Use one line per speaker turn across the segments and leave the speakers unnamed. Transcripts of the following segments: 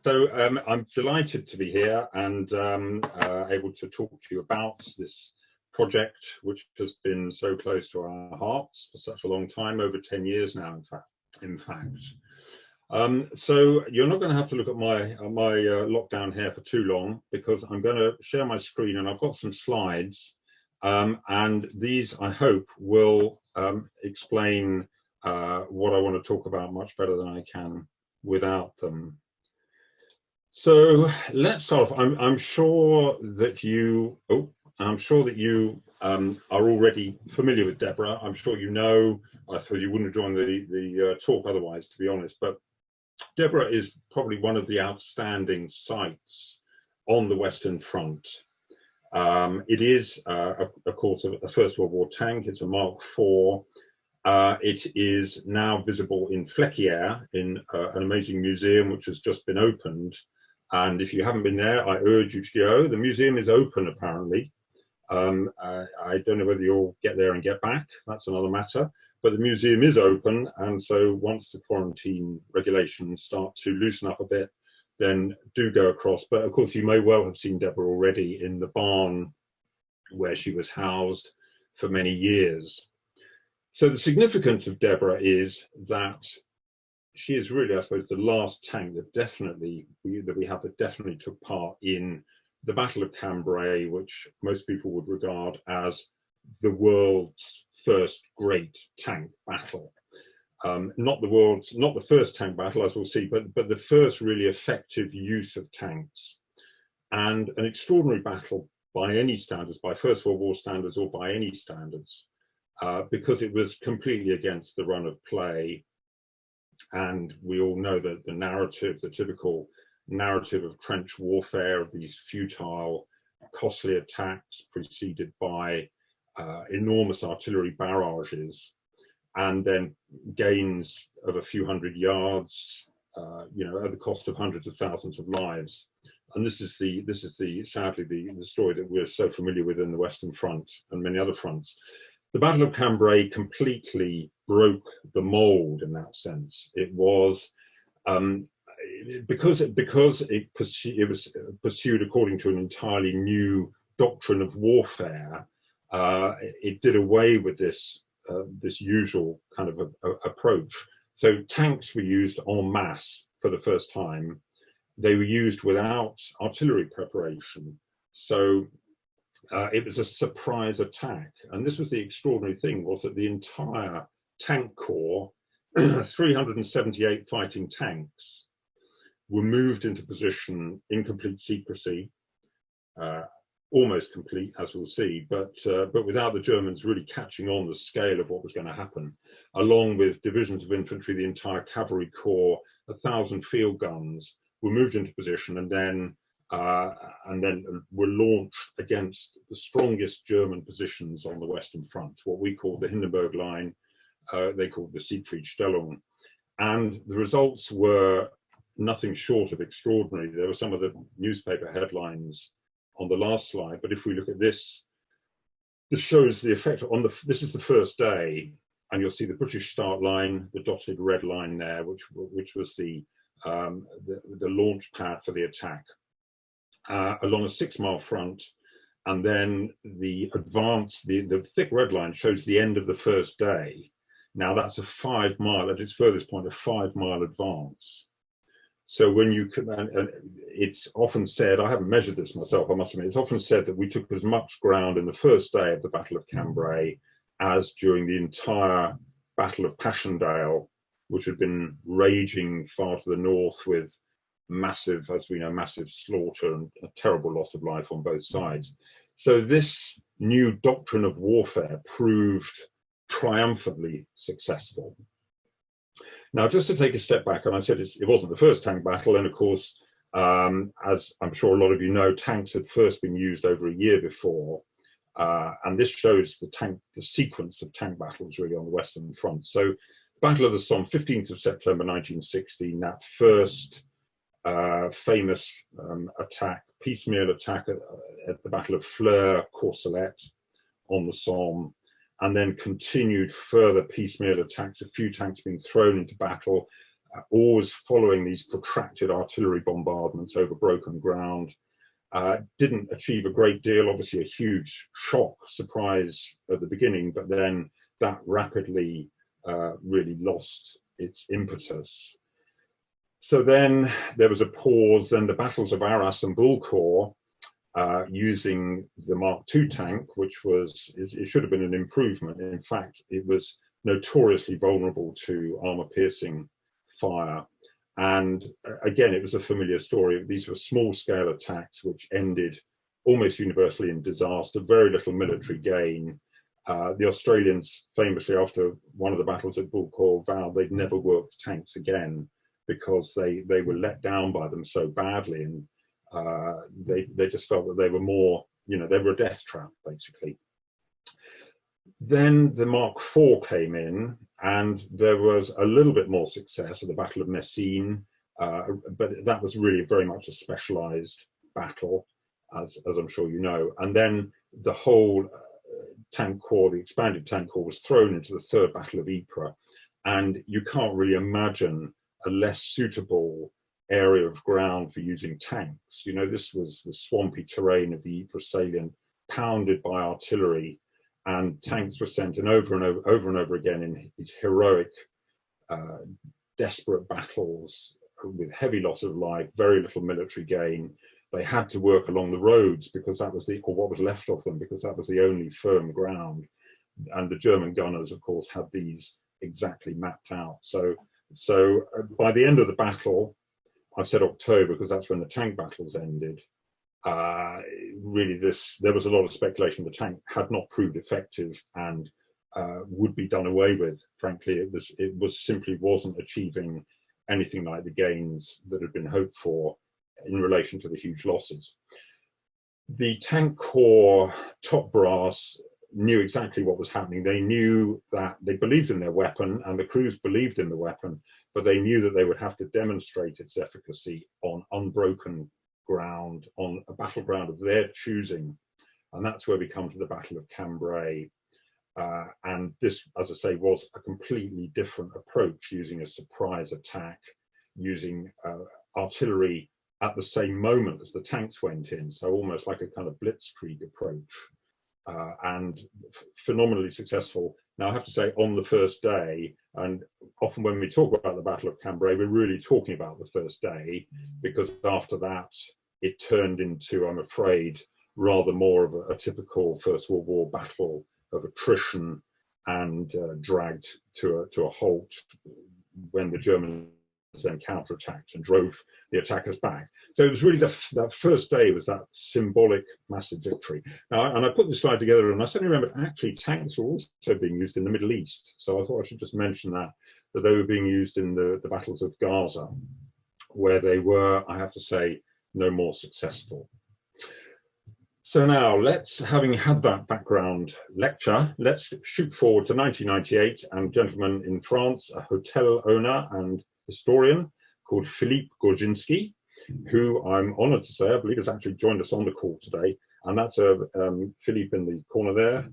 So I'm delighted to be here and able to talk to you about this project, which has been so close to our hearts for such a long time, over 10 years now, in fact. So you're not going to have to look at my lockdown here for too long, because I'm going to share my screen and I've got some slides, and these, I hope, will explain what I want to talk about much better than I can without them. So let's start off. I'm sure that you are already familiar with Deborah. I'm sure you know. I suppose you wouldn't have joined the talk otherwise, to be honest. But Deborah is probably one of the outstanding sites on the Western Front. It is, of course, a First World War tank. It's a Mark IV. It is now visible in Fleckier, in an amazing museum which has just been opened. And if you haven't been there, I urge you to go. The museum is open, apparently. I don't know whether you'll get there and get back. That's another matter. But the museum is open. And so once the quarantine regulations start to loosen up a bit, then do go across. But of course, you may well have seen Deborah already in the barn where she was housed for many years. So the significance of Deborah is that she is really, I suppose, the last tank that definitely took part in the Battle of Cambrai, which most people would regard as the world's first great tank battle. Not the first tank battle, as we'll see, but the first really effective use of tanks, and an extraordinary battle by any standards, by First World War standards or by any standards, because it was completely against the run of play. And we all know that the typical narrative of trench warfare, of these futile, costly attacks preceded by enormous artillery barrages, and then gains of a few hundred yards, at the cost of hundreds of thousands of lives. And this is sadly the story that we're so familiar with in the Western Front and many other fronts. The Battle of Cambrai completely broke the mold in that sense. It was because it was pursued according to an entirely new doctrine of warfare. It did away with this usual kind of approach. So tanks were used en masse for the first time. They were used without artillery preparation. So it was a surprise attack. And this was the extraordinary thing, was that the entire tank corps, 378 fighting tanks, were moved into position in complete secrecy, almost complete, as we'll see, but without the Germans really catching on the scale of what was going to happen, along with divisions of infantry, the entire cavalry corps, 1,000 field guns were moved into position, and then were launched against the strongest German positions on the Western Front, what we call the Hindenburg Line, they called the Siegfriedstellung. And the results were nothing short of extraordinary. There were some of the newspaper headlines on the last slide, but if we look at this shows the effect on this is the first day, and you'll see the British start line, the dotted red line there, which was the launch pad for the attack, along a 6-mile front. And then the advance, the thick red line shows the end of the first day. Now that's a 5-mile, at its furthest point, a 5-mile advance. So when you can, and it's often said, I haven't measured this myself, I must admit, it's often said that we took as much ground in the first day of the Battle of Cambrai as during the entire Battle of Passchendaele, which had been raging far to the north with massive, as we know, massive slaughter and a terrible loss of life on both sides. So this new doctrine of warfare proved triumphantly successful. Now, just to take a step back, and I said it wasn't the first tank battle, and of course, as I'm sure a lot of you know, tanks had first been used over a year before, and this shows the sequence of tank battles really on the Western Front. So, Battle of the Somme, 15th of September 1916, that first famous attack, piecemeal attack at the Battle of Flers-Courcelette on the Somme, and then continued further piecemeal attacks, a few tanks being thrown into battle, always following these protracted artillery bombardments over broken ground. Didn't achieve a great deal, obviously a huge shock, surprise at the beginning, but then that rapidly really lost its impetus. So then there was a pause, then the battles of Arras and Bullecourt, using the Mark II tank, which it should have been an improvement. In fact, it was notoriously vulnerable to armor-piercing fire. And again, it was a familiar story. These were small-scale attacks which ended almost universally in disaster, very little military gain. The Australians famously, after one of the battles at Bullecourt, vowed they'd never work tanks again because they were let down by them so badly, and they just felt that they were more, they were a death trap, basically. Then the Mark IV came in, and there was a little bit more success at the Battle of Messines, but that was really very much a specialized battle, as I'm sure you know. And then the whole tank corps, the expanded tank corps, was thrown into the Third Battle of Ypres, and you can't really imagine a less suitable area of ground for using tanks. This was the swampy terrain of the Ypres salient, pounded by artillery, and tanks were sent in over and over again in these heroic, desperate battles with heavy loss of life, very little military gain. They had to work along the roads because that was or what was left of them, because that was the only firm ground. And the German gunners, of course, had these exactly mapped out. So by the end of the battle, I've said October because that's when the tank battles ended. Really, there was a lot of speculation the tank had not proved effective and would be done away with. Frankly, it simply wasn't achieving anything like the gains that had been hoped for in relation to the huge losses. The tank corps top brass knew exactly what was happening. They knew that they believed in their weapon, and the crews believed in the weapon, but they knew that they would have to demonstrate its efficacy on unbroken ground, on a battleground of their choosing. And that's where we come to the Battle of Cambrai. And this, as I say, was a completely different approach, using a surprise attack, using artillery at the same moment as the tanks went in, so almost like a kind of blitzkrieg approach, and phenomenally successful. Now, I have to say, on the first day, and often when we talk about the Battle of Cambrai, we're really talking about the first day, because after that, it turned into, I'm afraid, rather more of a typical First World War battle of attrition and dragged to a halt when the Germans then counterattacked and drove the attackers back. So it was really that first day was that symbolic massive victory. Now, and I put this slide together, and I suddenly remembered actually tanks were also being used in the Middle East. So I thought I should just mention that they were being used in the battles of Gaza, where they were, I have to say, no more successful. So now having had that background lecture, let's shoot forward to 1998, and a gentleman in France, a hotel owner and historian called Philippe Gorczynski, who I'm honoured to say, I believe, has actually joined us on the call today. And that's Philippe in the corner there,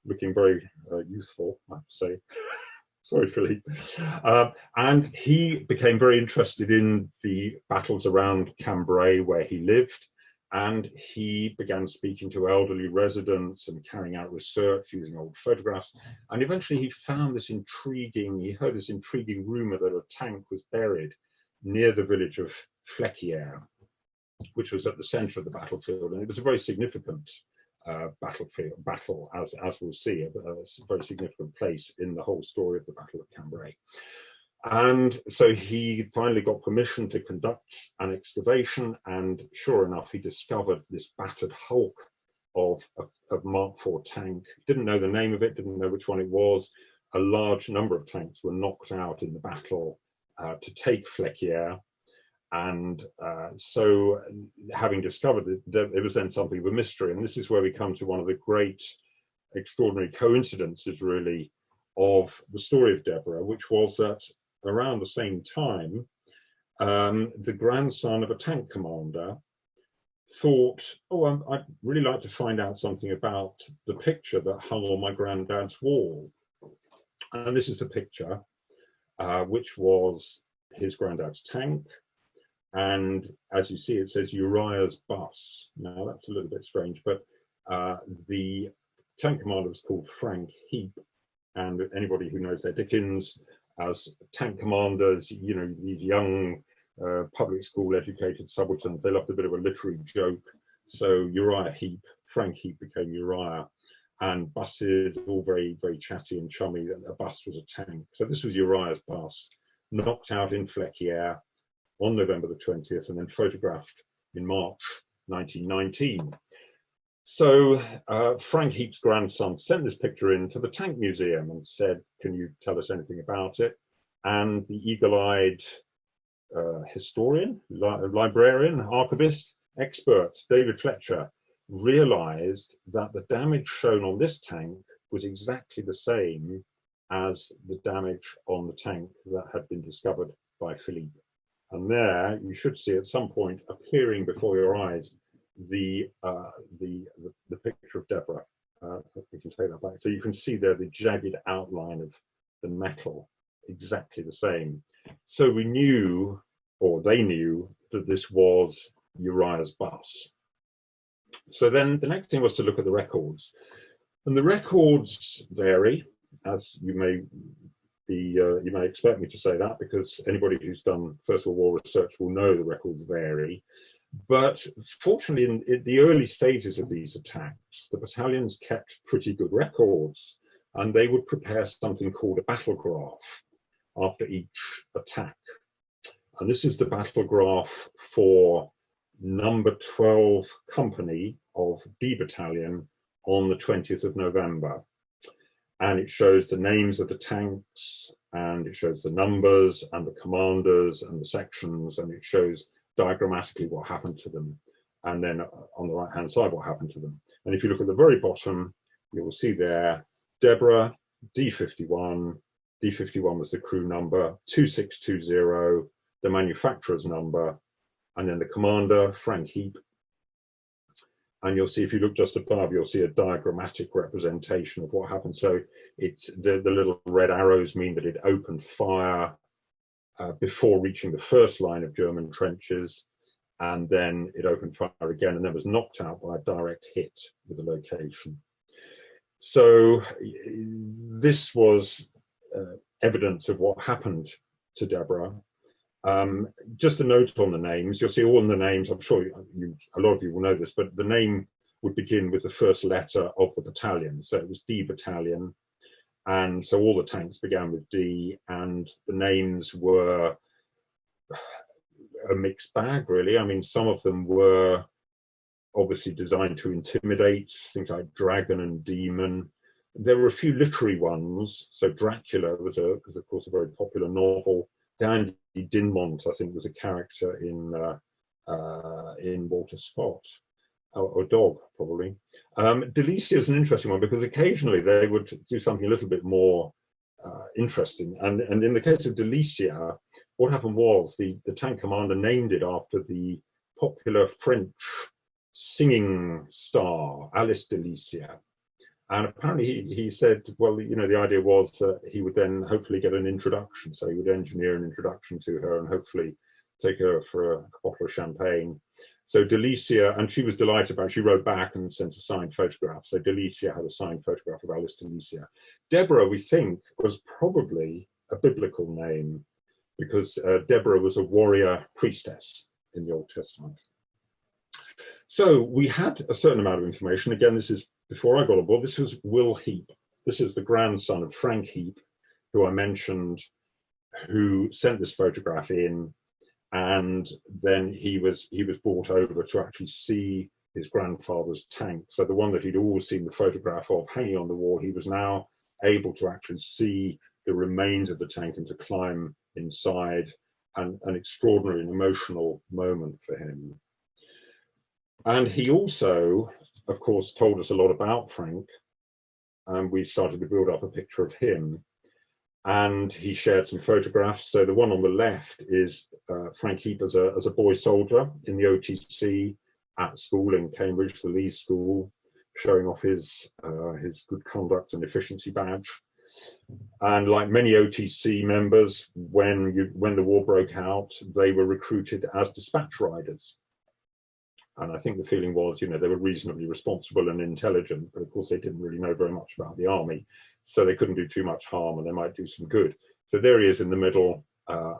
looking very youthful, I have to say. Sorry, Philippe. And he became very interested in the battles around Cambrai, where he lived. And he began speaking to elderly residents and carrying out research using old photographs. And eventually he heard this intriguing rumor that a tank was buried near the village of Fleckier, which was at the center of the battlefield. And it was a very significant battle, as we'll see, a very significant place in the whole story of the Battle of Cambrai. And so he finally got permission to conduct an excavation, and sure enough, he discovered this battered hulk of Mark IV tank. Didn't know the name of it, didn't know which one it was. A large number of tanks were knocked out in the battle to take Fleckier. And so having discovered it, it was then something of a mystery. And this is where we come to one of the great extraordinary coincidences, really, of the story of Deborah, which was that around the same time, the grandson of a tank commander thought, oh, I'd really like to find out something about the picture that hung on my granddad's wall. And this is the picture. which was his granddad's tank. And as you see, it says Uriah's bus. Now that's a little bit strange, but the tank commander was called Frank Heap. And anybody who knows their Dickens, as tank commanders, you know, these young public school educated subalterns, they loved a bit of a literary joke. So Uriah Heap, Frank Heap became Uriah, and buses, all very, very chatty and chummy. A bus was a tank. So this was Uriah's bus, knocked out in Fleckier on November the 20th, and then photographed in March 1919. So Frank Heap's grandson sent this picture in to the Tank Museum and said, can you tell us anything about it? And the eagle-eyed historian, librarian, archivist, expert, David Fletcher, realized that the damage shown on this tank was exactly the same as the damage on the tank that had been discovered by Philippe. And there you should see at some point appearing before your eyes the picture of Deborah. We can take that back. So you can see there the jagged outline of the metal, exactly the same. So we knew, or they knew, that this was Uriah's bus. So then the next thing was to look at the records. And the records vary, as you may expect me to say that, because anybody who's done First World War research will know the records vary. But fortunately, in the early stages of these attacks, the battalions kept pretty good records, and they would prepare something called a battle graph after each attack. And this is the battle graph for number 12 company of D Battalion on the 20th of November. And it shows the names of the tanks, and it shows the numbers and the commanders and the sections, and it shows diagrammatically what happened to them, and then on the right hand side what happened to them. And if you look at the very bottom, you will see there Deborah D51. D51 was the crew number, 2620 the manufacturer's number, and then the commander Frank Heap. And you'll see, if you look just above, you'll see a diagrammatic representation of what happened. So it's the little red arrows mean that it opened fire before reaching the first line of German trenches, and then it opened fire again and then was knocked out by a direct hit with the location. So this was evidence of what happened to Deborah. Just a note on the names, you'll see all in the names, I'm sure a lot of you will know this, but the name would begin with the first letter of the battalion. So it was D Battalion. And so all the tanks began with D, and the names were a mixed bag, really. I mean, some of them were obviously designed to intimidate, things like Dragon and Demon. There were a few literary ones. So Dracula was, of course, a very popular novel. Dandy Dinmont, I think, was a character in Walter Scott. Or dog, probably. Delicia is an interesting one because occasionally they would do something a little bit more interesting. And in the case of Delicia, what happened was the tank commander named it after the popular French singing star, Alice Delicia. And apparently he said, well, you know, the idea was that he would then hopefully get an introduction. So he would engineer an introduction to her and hopefully take her for a bottle of champagne. So Delicia, and she was delighted about it. She wrote back and sent a signed photograph. So Delicia had a signed photograph of Alice Delicia. Deborah, we think, was probably a biblical name because Deborah was a warrior priestess in the Old Testament. So we had a certain amount of information. Again, this is before I got on board. This was Will Heap. This is the grandson of Frank Heap, who I mentioned, who sent this photograph in. And then he was brought over to actually see his grandfather's tank. So the one that he'd always seen the photograph of hanging on the wall, he was now able to actually see the remains of the tank and to climb inside. And an extraordinary and emotional moment for him. And he also, of course, told us a lot about Frank. And we started to build up a picture of him. And he shared some photographs. So the one on the left is Frank Heap as a boy soldier in the OTC at school in Cambridge, the Leeds School, showing off his good conduct and efficiency badge. And like many OTC members, when the war broke out, they were recruited as dispatch riders. And I think the feeling was, you know, they were reasonably responsible and intelligent, but of course they didn't really know very much about the army, so they couldn't do too much harm, and they might do some good. So there he is in the middle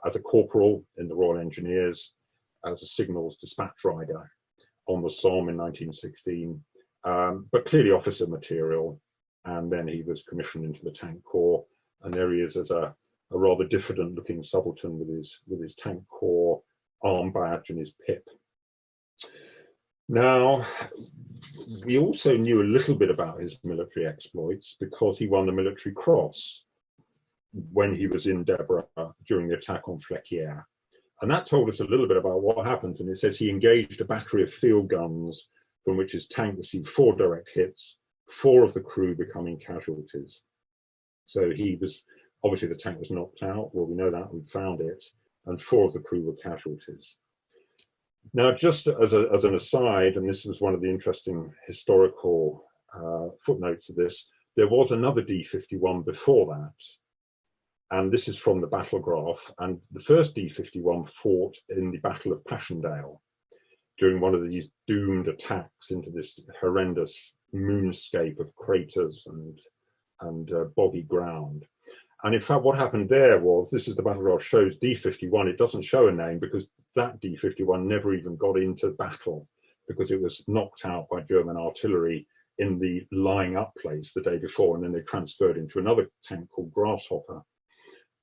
as a corporal in the Royal Engineers, as a signals dispatch rider on the Somme in 1916, but clearly officer material. And then he was commissioned into the Tank Corps, and there he is as a rather diffident-looking subaltern with his Tank Corps arm badge and his pip. Now, we also knew a little bit about his military exploits because he won the Military Cross when he was in Deborah during the attack on Fleckier. And that told us a little bit about what happened. And it says he engaged a battery of field guns from which his tank received 4 direct hits, 4 of the crew becoming casualties. So he was, obviously the tank was knocked out. Well, we know that, we found it, and 4 of the crew were casualties. Now, just as an aside, and this was one of the interesting historical footnotes of this, there was another D51 before that, and this is from the battle graph, and the first D51 fought in the Battle of Passchendaele during one of these doomed attacks into this horrendous moonscape of craters and boggy ground. And in fact, what happened there was, this is the battle graph shows D51, it doesn't show a name because that D51 never even got into battle because it was knocked out by German artillery in the lying up place the day before, and then they transferred into another tank called Grasshopper.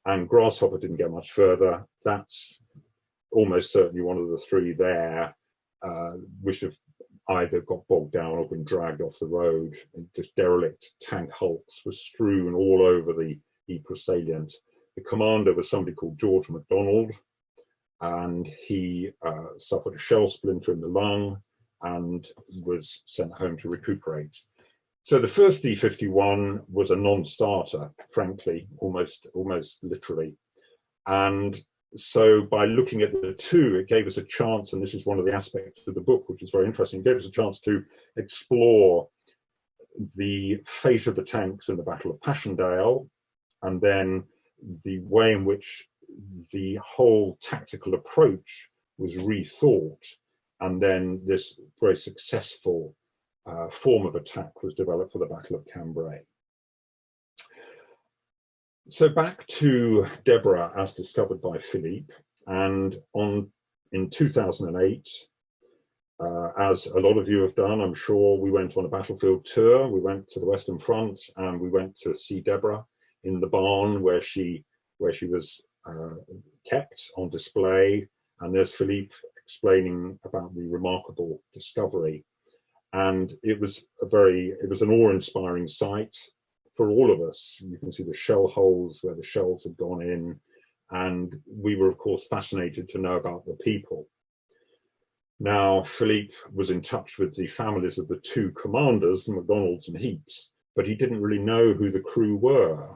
And Grasshopper didn't get much further. That's almost certainly one of the 3 there, which have either got bogged down or been dragged off the road. Just derelict tank hulks were strewn all over the Ypres salient. The commander was somebody called George MacDonald, and he suffered a shell splinter in the lung and was sent home to recuperate. So the first D51 was a non-starter, frankly, almost literally. And so by looking at the 2, it gave us a chance, and this is one of the aspects of the book which is very interesting, it gave us a chance to explore the fate of the tanks in the Battle of Passchendaele, and then the way in which the whole tactical approach was rethought, and then this very successful form of attack was developed for the Battle of Cambrai. So back to Deborah as discovered by Philippe, and in 2008, as a lot of you have done, I'm sure, we went on a battlefield tour. We went to the Western Front and we went to see Deborah in the barn where she was kept on display, and there's Philippe explaining about the remarkable discovery. And it was an awe-inspiring sight for all of us. You can see the shell holes where the shells had gone in, and we were of course fascinated to know about the people. Now, Philippe was in touch with the families of the 2 commanders, the MacDonalds and Heaps, but he didn't really know who the crew were.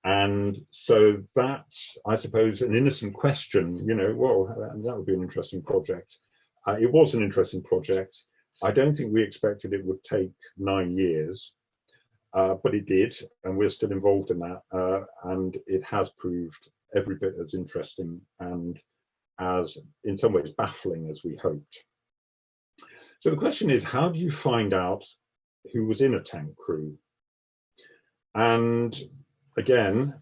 And so that, I suppose, an innocent question, you know, well, that would be an interesting project. It was an interesting project. I don't think we expected it would take 9 years, but it did, and we're still involved in that, and it has proved every bit as interesting and as, in some ways, baffling as we hoped. So the question is, how do you find out who was in a tank crew? And again,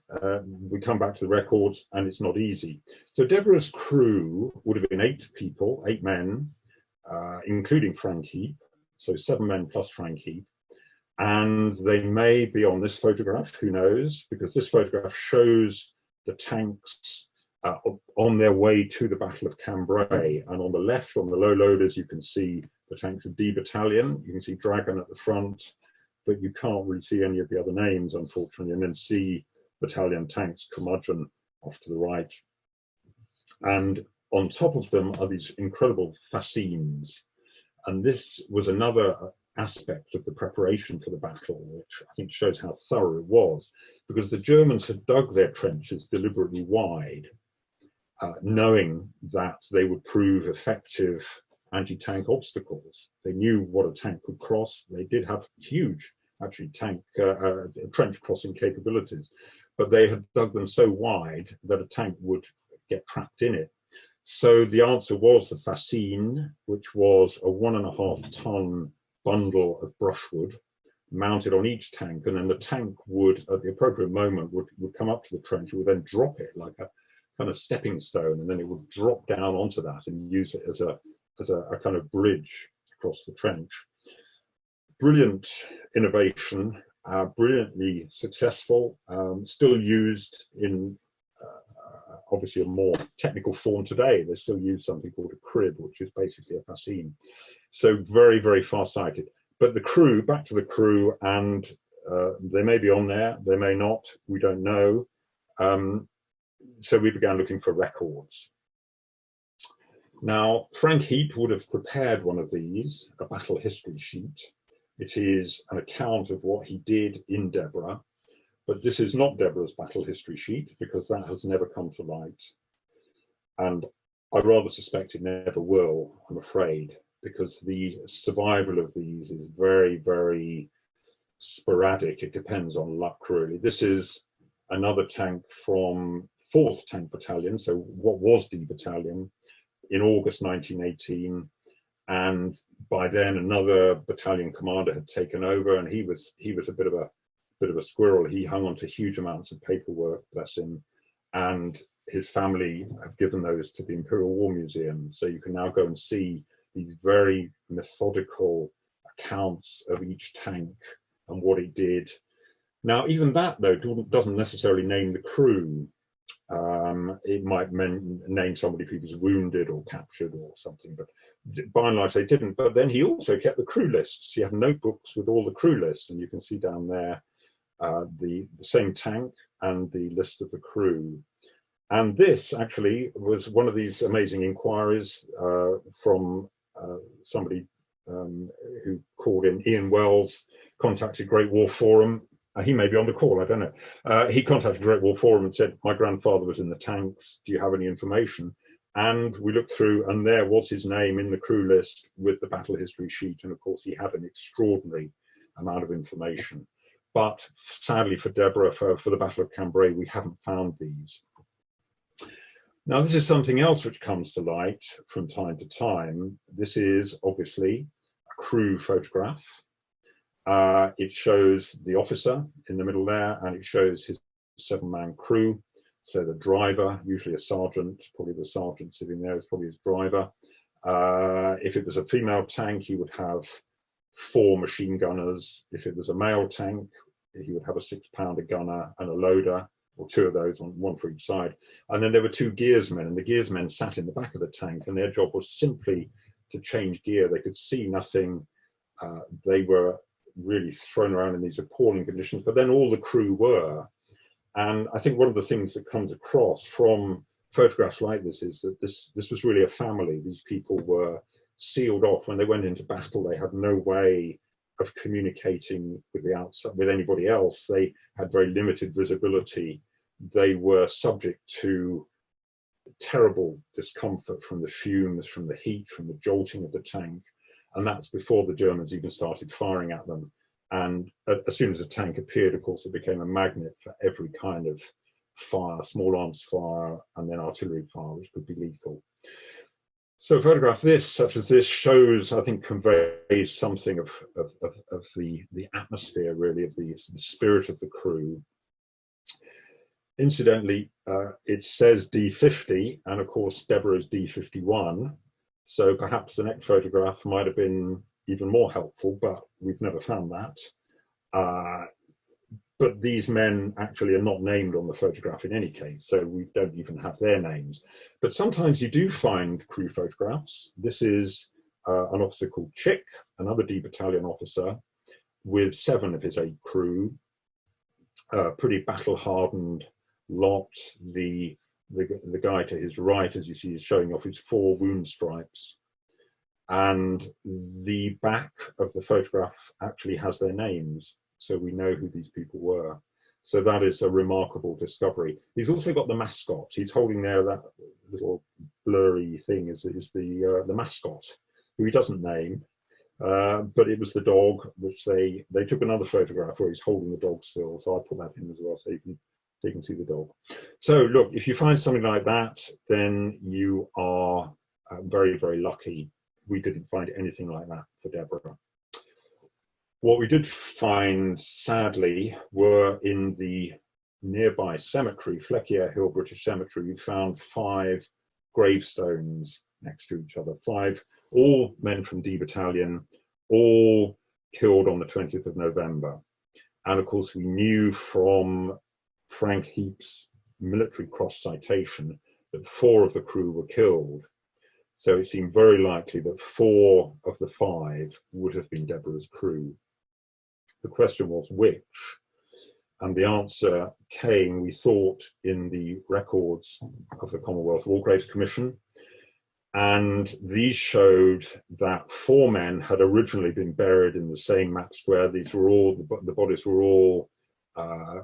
we come back to the records, and it's not easy. So Deborah's crew would have been 8 people, 8 men, including Frank Heap, so 7 men plus Frank Heap. And they may be on this photograph, who knows, because this photograph shows the tanks on their way to the Battle of Cambrai. And on the left, on the low loaders, you can see the tanks of D Battalion. You can see Dragon at the front, but you can't really see any of the other names, unfortunately. And then C Battalion tanks, Curmudgeon, off to the right. And on top of them are these incredible fascines. And this was another aspect of the preparation for the battle, which I think shows how thorough it was, because the Germans had dug their trenches deliberately wide, knowing that they would prove effective anti-tank obstacles. They knew what a tank could cross. They did have huge actually trench crossing capabilities, but they had dug them so wide that a tank would get trapped in it. So the answer was the fascine, which was a 1.5 ton bundle of brushwood mounted on each tank, and then the tank would, at the appropriate moment, would come up to the trench. It would then drop it like a kind of stepping stone, and then it would drop down onto that and use it as a kind of bridge across the trench. Brilliant innovation, brilliantly successful, still used in obviously a more technical form today. They still use something called a crib, which is basically a fascine. So very, very far-sighted. But the crew, back to the crew, and they may be on there, they may not, we don't know. So we began looking for records. Now, Frank Heap would have prepared one of these, a battle history sheet. It is an account of what he did in Deborah, but this is not Deborah's battle history sheet because that has never come to light. And I rather suspect it never will, I'm afraid, because the survival of these is very, very sporadic. It depends on luck, really. This is another tank from 4th Tank Battalion, so what was D Battalion, in August 1918. And by then another battalion commander had taken over, and he was a bit of a squirrel. He hung on to huge amounts of paperwork, bless him, and his family have given those to the Imperial War Museum. So you can now go and see these very methodical accounts of each tank and what it did. Now, even that, though, doesn't necessarily name the crew. It might name somebody who was wounded or captured or something, but by and large they didn't. But then he also kept the crew lists. He had notebooks with all the crew lists, and you can see down there the same tank and the list of the crew. And this actually was one of these amazing inquiries from somebody who called in. Ian Wells contacted Great War Forum. He may be on the call, I don't know. He contacted Great War Forum and said, my grandfather was in the tanks, do you have any information? And we looked through, and there was his name in the crew list with the battle history sheet, and of course he had an extraordinary amount of information. But sadly for Deborah, for the Battle of Cambrai, we haven't found these. Now, this is something else which comes to light from time to time. This is obviously a crew photograph. It shows the officer in the middle there, and it shows his 7-man crew. So the driver, usually a sergeant, probably the sergeant sitting there is probably his driver. If it was a female tank, he would have 4 machine gunners. If it was a male tank, he would have a 6-pounder gunner and a loader, or 2 of those, one for each side. And then there were 2 gearsmen, and the gearsmen sat in the back of the tank, and their job was simply to change gear. They could see nothing. They were really thrown around in these appalling conditions, but then all the crew were. And I think one of the things that comes across from photographs like this is that this was really a family. These people were sealed off. When they went into battle, they had no way of communicating with the outside, with anybody else. They had very limited visibility. They were subject to terrible discomfort from the fumes, from the heat, from the jolting of the tank. And that's before the Germans even started firing at them. And as soon as a tank appeared, of course, it became a magnet for every kind of fire, small arms fire, and then artillery fire, which could be lethal. So a photograph such as this, shows, I think, conveys something of the atmosphere, really, of the spirit of the crew. Incidentally, it says D50, and of course, Deborah is D51. So perhaps the next photograph might have been even more helpful, but we've never found that. But these men actually are not named on the photograph in any case, so we don't even have their names. But sometimes you do find crew photographs. This is an officer called Chick, another D Battalion officer, with 7 of his 8 crew, pretty battle-hardened lot. The guy to his right, as you see, is showing off his 4 wound stripes. And the back of the photograph actually has their names, so we know who these people were. So that is a remarkable discovery. He's also got the mascot. He's holding there that little blurry thing is the mascot, who he doesn't name, But it was the dog, which they took another photograph where he's holding the dog still. So I put that in as well, so you can see the dog. So look, if you find something like that, then you are very, very lucky. We didn't find anything like that for Deborah. What we did find, sadly, were in the nearby cemetery, Fleckier Hill British Cemetery, we found 5 gravestones next to each other, 5, all men from D Battalion, all killed on the 20th of November. And of course, we knew from Frank Heap's military cross citation that 4 of the crew were killed. So it seemed very likely that 4 of the 5 would have been Deborah's crew. The question was which, and the answer came, we thought, in the records of the Commonwealth War Graves Commission, and these showed that 4 men had originally been buried in the same map square. These were all, the bodies were all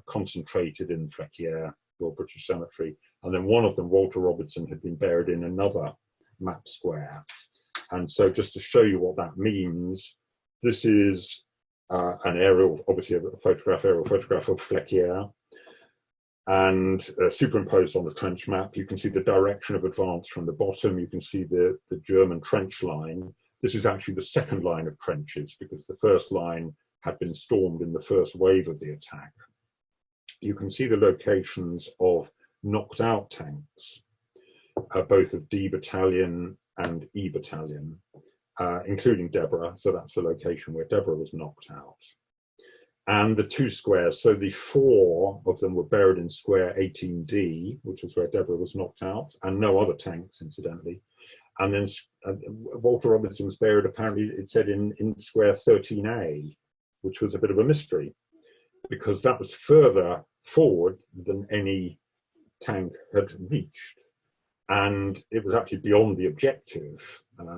concentrated in Fleckier, Royal British Cemetery, and then one of them, Walter Robertson, had been buried in another map square. And so just to show you what that means, this is an aerial, obviously aerial photograph of Fleckier, and superimposed on the trench map. You can see the direction of advance from the bottom. You can see the German trench line. This is actually the second line of trenches, because the first line had been stormed in the first wave of the attack. You can see the locations of knocked out tanks, both of D Battalion and E Battalion, including Deborah. So that's the location where Deborah was knocked out. And the 2 squares, so the 4 of them were buried in square 18D, which was where Deborah was knocked out, and no other tanks, incidentally. And then Walter Robertson was buried, apparently, it said, in square 13A, which was a bit of a mystery, because that was further forward than any tank had reached. And it was actually beyond the objective.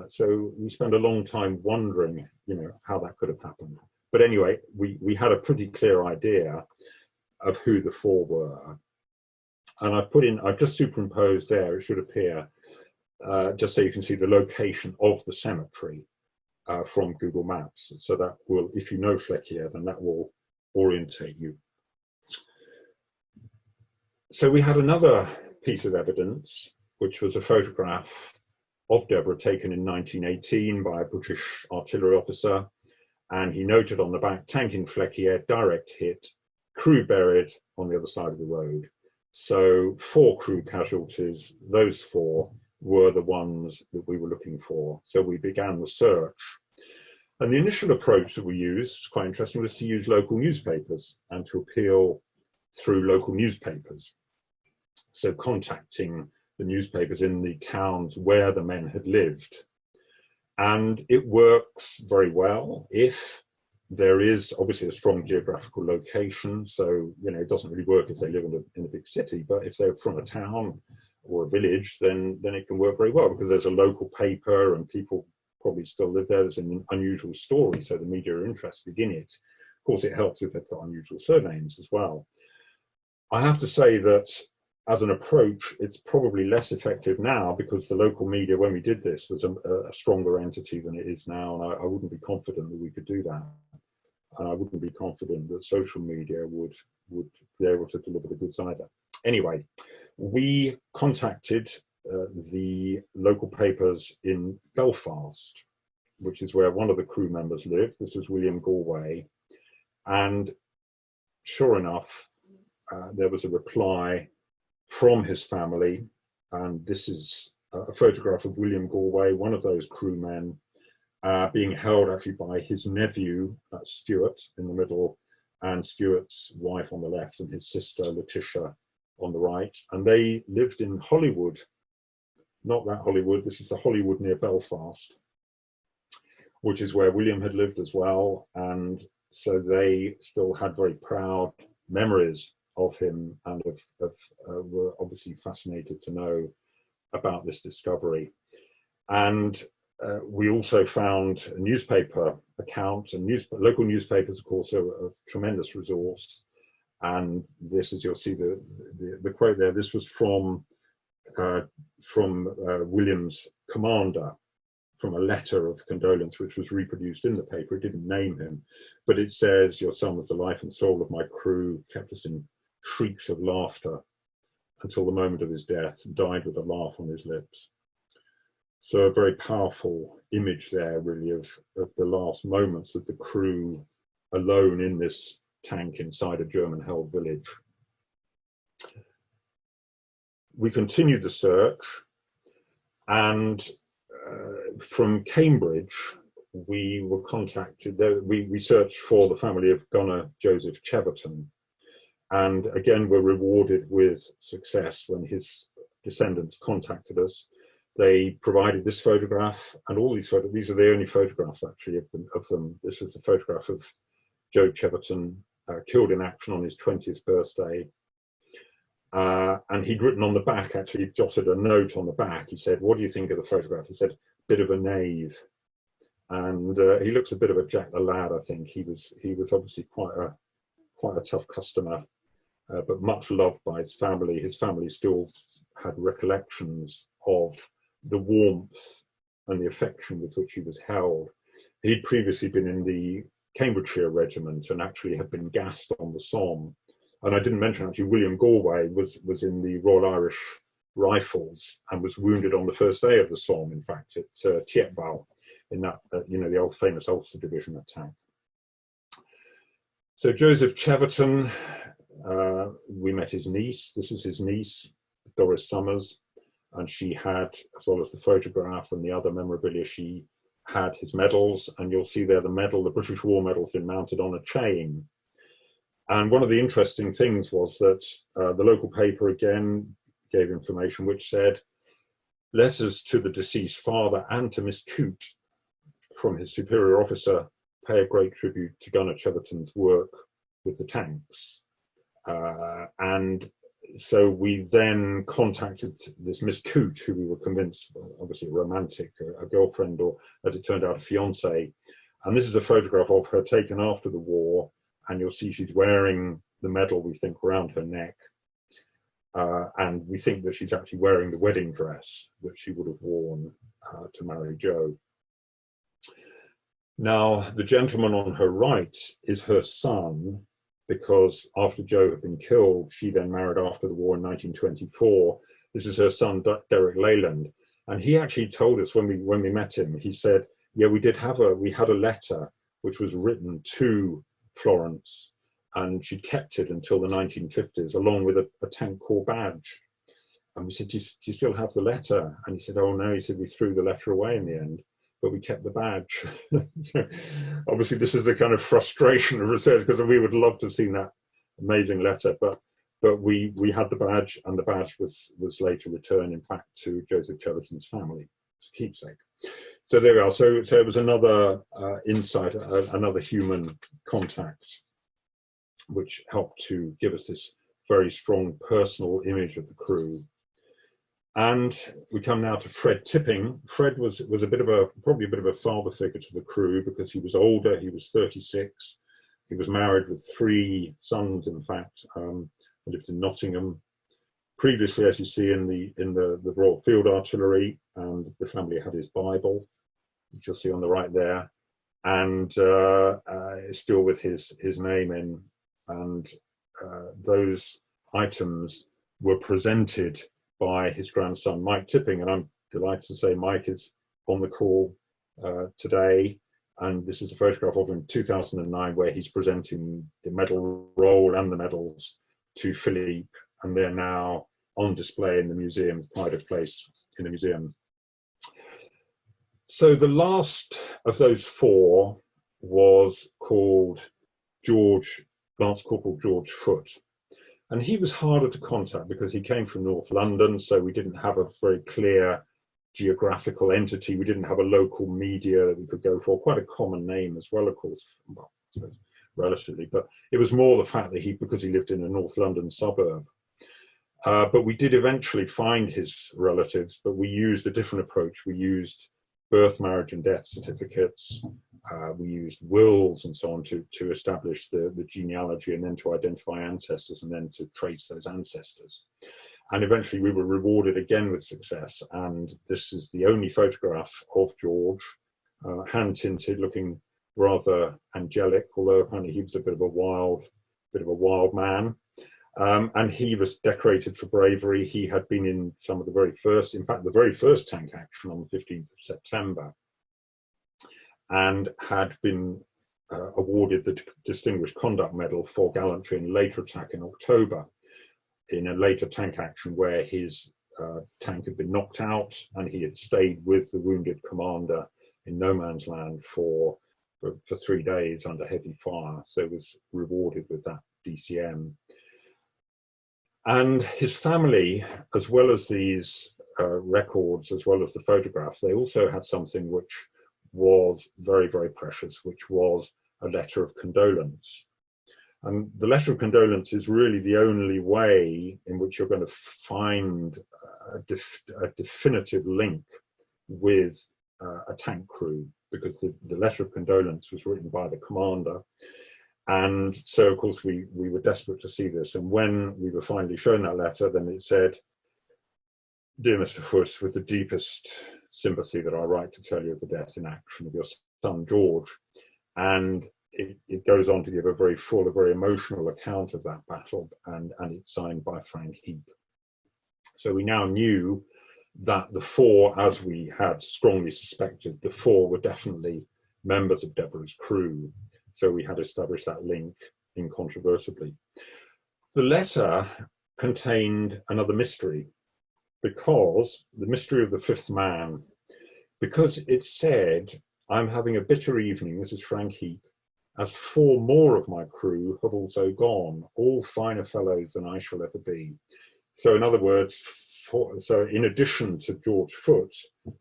So we spent a long time wondering, how that could have happened. But anyway, we had a pretty clear idea of who the 4 were. And I've just superimposed there, it should appear, just so you can see the location of the cemetery from Google Maps. So that will, if you know Fleckier, then that will orientate you. So we had another piece of evidence, which was a photograph of Deborah taken in 1918 by a British artillery officer. And he noted on the back, tank in Fleckier, direct hit, crew buried on the other side of the road. So 4 crew casualties, those 4 were the ones that we were looking for. So we began the search. And the initial approach that we used, which was quite interesting, was to use local newspapers and to appeal through local newspapers. So contacting the newspapers in the towns where the men had lived. And it works very well if there is obviously a strong geographical location. So, it doesn't really work if they live in a big city, but if they're from a town or a village, then it can work very well, because there's a local paper and people probably still live there. There's an unusual story, so the media are interested in it. Of course, it helps if they've got unusual surnames as well. I have to say that as an approach, it's probably less effective now, because the local media, when we did this, was a stronger entity than it is now, and I wouldn't be confident that we could do that. And I wouldn't be confident that social media would be able to deliver the goods either. Anyway, we contacted the local papers in Belfast, which is where one of the crew members lived. This was William Galway. And sure enough, there was a reply from his family, and this is a photograph of William Galway, one of those crewmen, being held actually by his nephew, Stuart, in the middle, and Stuart's wife on the left, and his sister Letitia on the right. And they lived in Hollywood, not that Hollywood, this is the Hollywood near Belfast, which is where William had lived as well. And so they still had very proud memories of him, and were obviously fascinated to know about this discovery. And we also found a newspaper account, and local newspapers, of course, are a tremendous resource. And this, as you'll see the quote there, this was from William's commander, from a letter of condolence which was reproduced in the paper. It didn't name him, but it says, "Your son was the life and soul of my crew, kept us in shrieks of laughter until the moment of his death, died with a laugh on his lips." So a very powerful image there, really, of the last moments of the crew alone in this tank inside a German-held village. We continued the search, and from Cambridge, we were contacted. We searched for the family of Gunner Joseph Cheverton, and again were rewarded with success when his descendants contacted us. They provided this photograph and all these photos. These are the only photographs actually of them. This is the photograph of Joe Cheverton, killed in action on his 20th birthday. And he'd written on the back, actually jotted a note on the back. He said, "What do you think of the photograph?" He said, "Bit of a knave." And he looks a bit of a Jack the Lad, I think. He was obviously quite a tough customer, but much loved by his family. His family still had recollections of the warmth and the affection with which he was held. He'd previously been in the Cambridgeshire Regiment and actually had been gassed on the Somme. And I didn't mention, actually, William Galway was in the Royal Irish Rifles and was wounded on the first day of the Somme, in fact, at Thiepval, in that, the old famous Ulster Division attack. So Joseph Cheverton, we met his niece. This is his niece, Doris Summers, and she had, as well as the photograph and the other memorabilia, she had his medals, and you'll see there the medal, the British War Medal's been mounted on a chain. And one of the interesting things was that the local paper again gave information which said, "Letters to the deceased father and to Miss Coote from his superior officer pay a great tribute to Gunner Cheverton's work with the tanks." And so we then contacted this Miss Coote, who we were convinced, obviously a romantic, a girlfriend, or as it turned out, a fiance. And this is a photograph of her taken after the war. And you'll see she's wearing the medal, we think, around her neck. And we think that she's actually wearing the wedding dress that she would have worn to marry Joe. Now, the gentleman on her right is her son, because after Joe had been killed, she then married after the war in 1924. This is her son, Derek Leyland. And he actually told us when we met him, he said, "Yeah, we had a letter which was written to Florence, and she'd kept it until the 1950s, along with a tank corps badge." And we said, do you still have the letter?" And he said, "Oh no," he said, "we threw the letter away in the end, but we kept the badge." So obviously this is the kind of frustration of research, because we would love to have seen that amazing letter, but we had the badge, and the badge was later returned, in fact, to Joseph Cheverton's family as a keepsake. So there we are. So it was another insight, another human contact, which helped to give us this very strong personal image of the crew. And we come now to Fred Tipping. Fred was probably a bit of a father figure to the crew, because he was older. He was 36. He was married with 3 sons, in fact. Lived in Nottingham. Previously, as you see in the Royal Field Artillery, and the family had his Bible, which you'll see on the right there, and still with his name in. And those items were presented by his grandson, Mike Tipping. And I'm delighted to say Mike is on the call today. And this is a photograph of him in 2009, where he's presenting the medal roll and the medals to Philippe. And they're now on display in the museum, pride of place in the museum. So the last of those 4 was called Lance Corporal George Foote. And he was harder to contact because he came from North London, so we didn't have a very clear geographical entity. We didn't have a local media that we could go for. Quite a common name as well, of course, well, I suppose, relatively, but it was more the fact that because he lived in a North London suburb. But we did eventually find his relatives, but we used a different approach. We used birth, marriage, and death certificates. We used wills and so on to establish the genealogy, and then to identify ancestors, and then to trace those ancestors. And eventually we were rewarded again with success. And this is the only photograph of George, hand tinted, looking rather angelic, although apparently he was a bit of a wild man. And he was decorated for bravery. He had been in some of the very first, in fact, the very first tank action on the 15th of September, and had been awarded the Distinguished Conduct Medal for gallantry in a later attack in October, in a later tank action where his tank had been knocked out and he had stayed with the wounded commander in no man's land for 3 days under heavy fire. So was rewarded with that DCM. And his family, as well as these records, as well as the photographs, they also had something which was very, very precious, which was a letter of condolence. And the letter of condolence is really the only way in which you're going to find a definitive link with a tank crew, because the letter of condolence was written by the commander. And so, of course, we were desperate to see this. And when we were finally shown that letter, then it said, "Dear Mr. Foote, with the deepest sympathy that I write to tell you of the death in action of your son, George." And it goes on to give a very full, a very emotional account of that battle, and it's signed by Frank Heap. So we now knew that the 4, as we had strongly suspected, the 4 were definitely members of Deborah's crew. So we had established that link incontrovertibly. The letter contained another mystery, because the mystery of the 5th man, because it said, "I'm having a bitter evening," this is Frank Heap, "as 4 more of my crew have also gone, all finer fellows than I shall ever be." So in other words, so in addition to George Foote,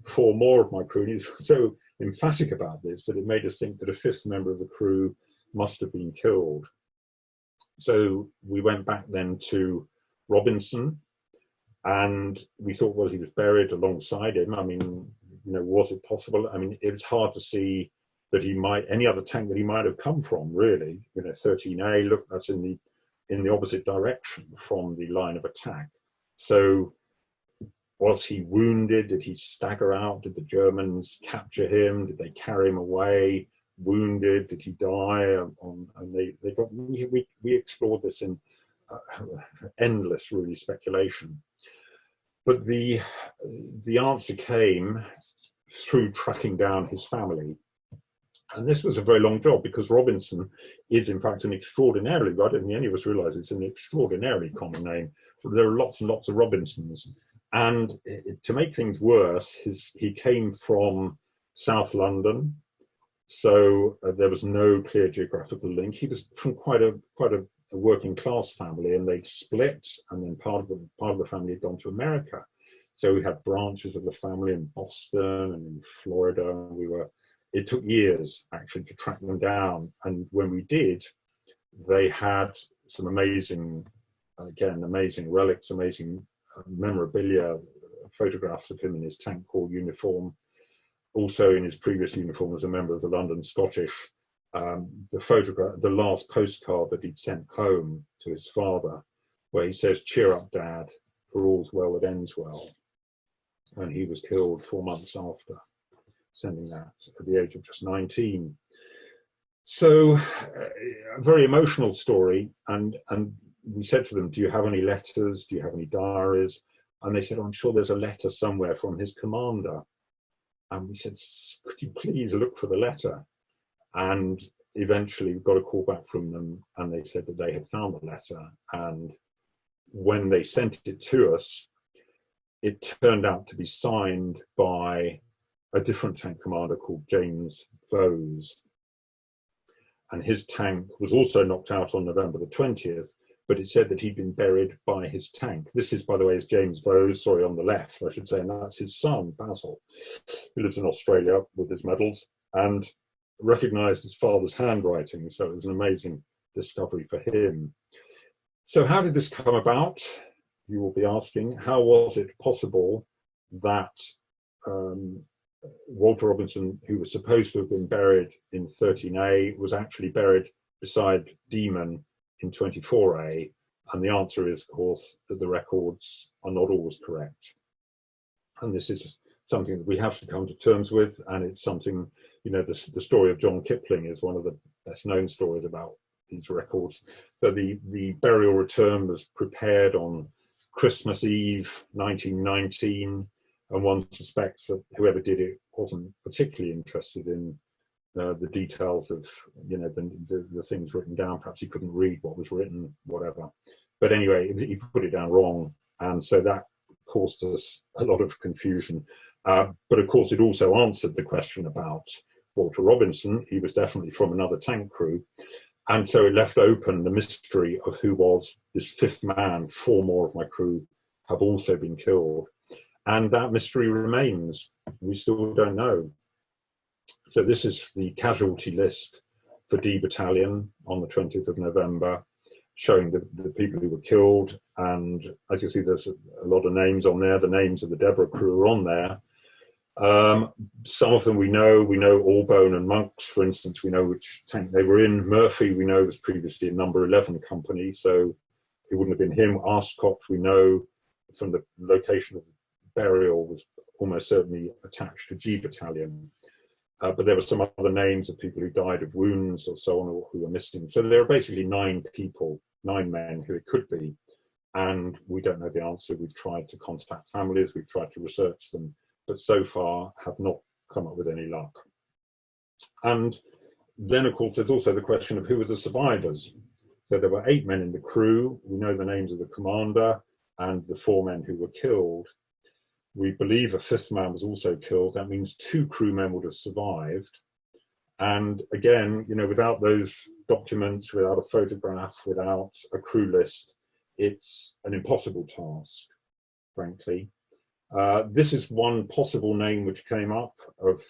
4 more of my crew, and he's so emphatic about this that it made us think that a 5th member of the crew must have been killed. So we went back then to Robinson, and we thought, well, he was buried alongside him. I mean, was it possible? I mean, it was hard to see that he might, any other tank that he might have come from, really. 13A, look, that's in the opposite direction from the line of attack. So was he wounded? Did he stagger out? Did the Germans capture him? Did they carry him away? Wounded? Did he die? We explored this in endless, really, speculation. But the answer came through tracking down his family. And this was a very long job, because Robinson is, in fact, an extraordinarily, I don't think any of us realize it's an extraordinarily common name. There are lots and lots of Robinsons. And to make things worse, he came from South London, so there was no clear geographical link. He was from quite a working class family, and they split, and then part of the family had gone to America. So we had branches of the family in Boston and in Florida. And it took years actually to track them down. And when we did, they had some amazing relics, amazing memorabilia, photographs of him in his tank corps uniform. Also in his previous uniform as a member of the London Scottish. The last postcard that he'd sent home to his father, where he says, "Cheer up, Dad, for all's well that ends well." And he was killed 4 months after sending that at the age of just 19. So a very emotional story. And we said to them, "Do you have any letters? Do you have any diaries?" And they said, "I'm sure there's a letter somewhere from his commander." And we said, "Could you please look for the letter?" And eventually we got a call back from them, and they said that they had found the letter. And when they sent it to us, it turned out to be signed by a different tank commander called James Vose. And his tank was also knocked out on November the 20th, but it said that he'd been buried by his tank. This is, by the way, is James Vose, sorry, on the left, I should say, and that's his son, Basil, who lives in Australia with his medals, and recognized his father's handwriting. So it was an amazing discovery for him. So how did this come about? You will be asking. How was it possible that Walter Robinson, who was supposed to have been buried in 13A, was actually buried beside Demon in 24A? And the answer is, of course, that the records are not always correct. And this is something that we have to come to terms with. And it's something, you know, the story of John Kipling is one of the best known stories about these records. So the burial return was prepared on Christmas Eve 1919, and one suspects that whoever did it wasn't particularly interested in the details of, you know, the things written down. Perhaps he couldn't read what was written, whatever. But anyway, he put it down wrong, and so that caused us a lot of confusion. But of course, it also answered the question about Walter Robinson. He was definitely from another tank crew. And so it left open the mystery of who was this fifth man. 4 more of my crew have also been killed. And that mystery remains. We still don't know. So this is the casualty list for D Battalion on the 20th of November, showing the people who were killed. And as you see, there's a lot of names on there. The names of the Deborah crew are on there. Some of them we know Allbone and Monks, for instance. We know which tank they were in. Murphy, we know, was previously in number 11 company, so it wouldn't have been him. Arscott, we know from the location of burial, was almost certainly attached to G Battalion. But there were some other names of people who died of wounds or so on, or who were missing. So there are basically 9 people, 9 men who it could be, and we don't know the answer. We've tried to contact families, we've tried to research them, but so far have not come up with any luck. And then, of course, there's also the question of who were the survivors. So there were 8 men in the crew. We know the names of the commander and the 4 men who were killed. We believe a 5th man was also killed. That means 2 crewmen would have survived. And again, you know, without those documents, without a photograph, without a crew list, it's an impossible task, frankly. This is one possible name which came up of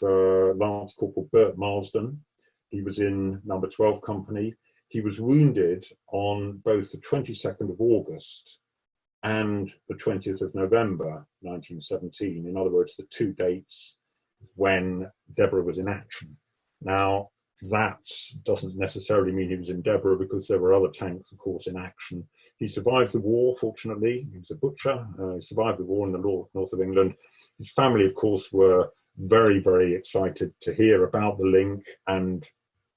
Lance Corporal Burt Marston. He was in number 12 company. He was wounded on both the 22nd of August and the 20th of November 1917. In other words, the 2 dates when Deborah was in action. Now, that doesn't necessarily mean he was in Deborah, because there were other tanks, of course, in action. He survived the war, fortunately. He was a butcher. He survived the war in the north of England. His family, of course, were very, very excited to hear about the link and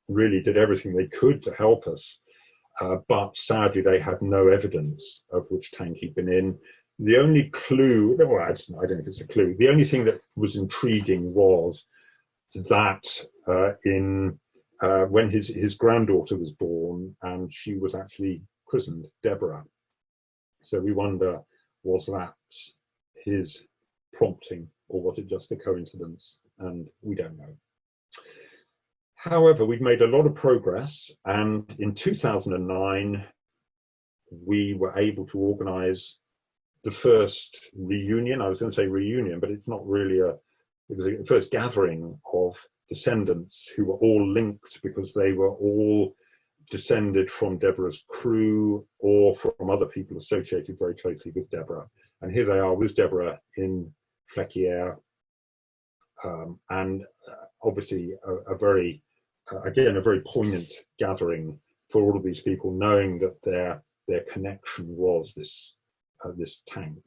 really did everything they could to help us. But sadly, they had no evidence of which tank he'd been in. The only clue, well, I don't think it's a clue. The only thing that was intriguing was that when his granddaughter was born, and she was actually christened Deborah. So we wonder, was that his prompting, or was it just a coincidence? And we don't know. However, we've made a lot of progress, and in 2009, we were able to organize the first reunion. I was going to say reunion, but it's not really it was the first gathering of descendants who were all linked, because they were all descended from Deborah's crew or from other people associated very closely with Deborah. And here they are with Deborah in Fleckier, and obviously a very poignant gathering for all of these people, knowing that their connection was this tank.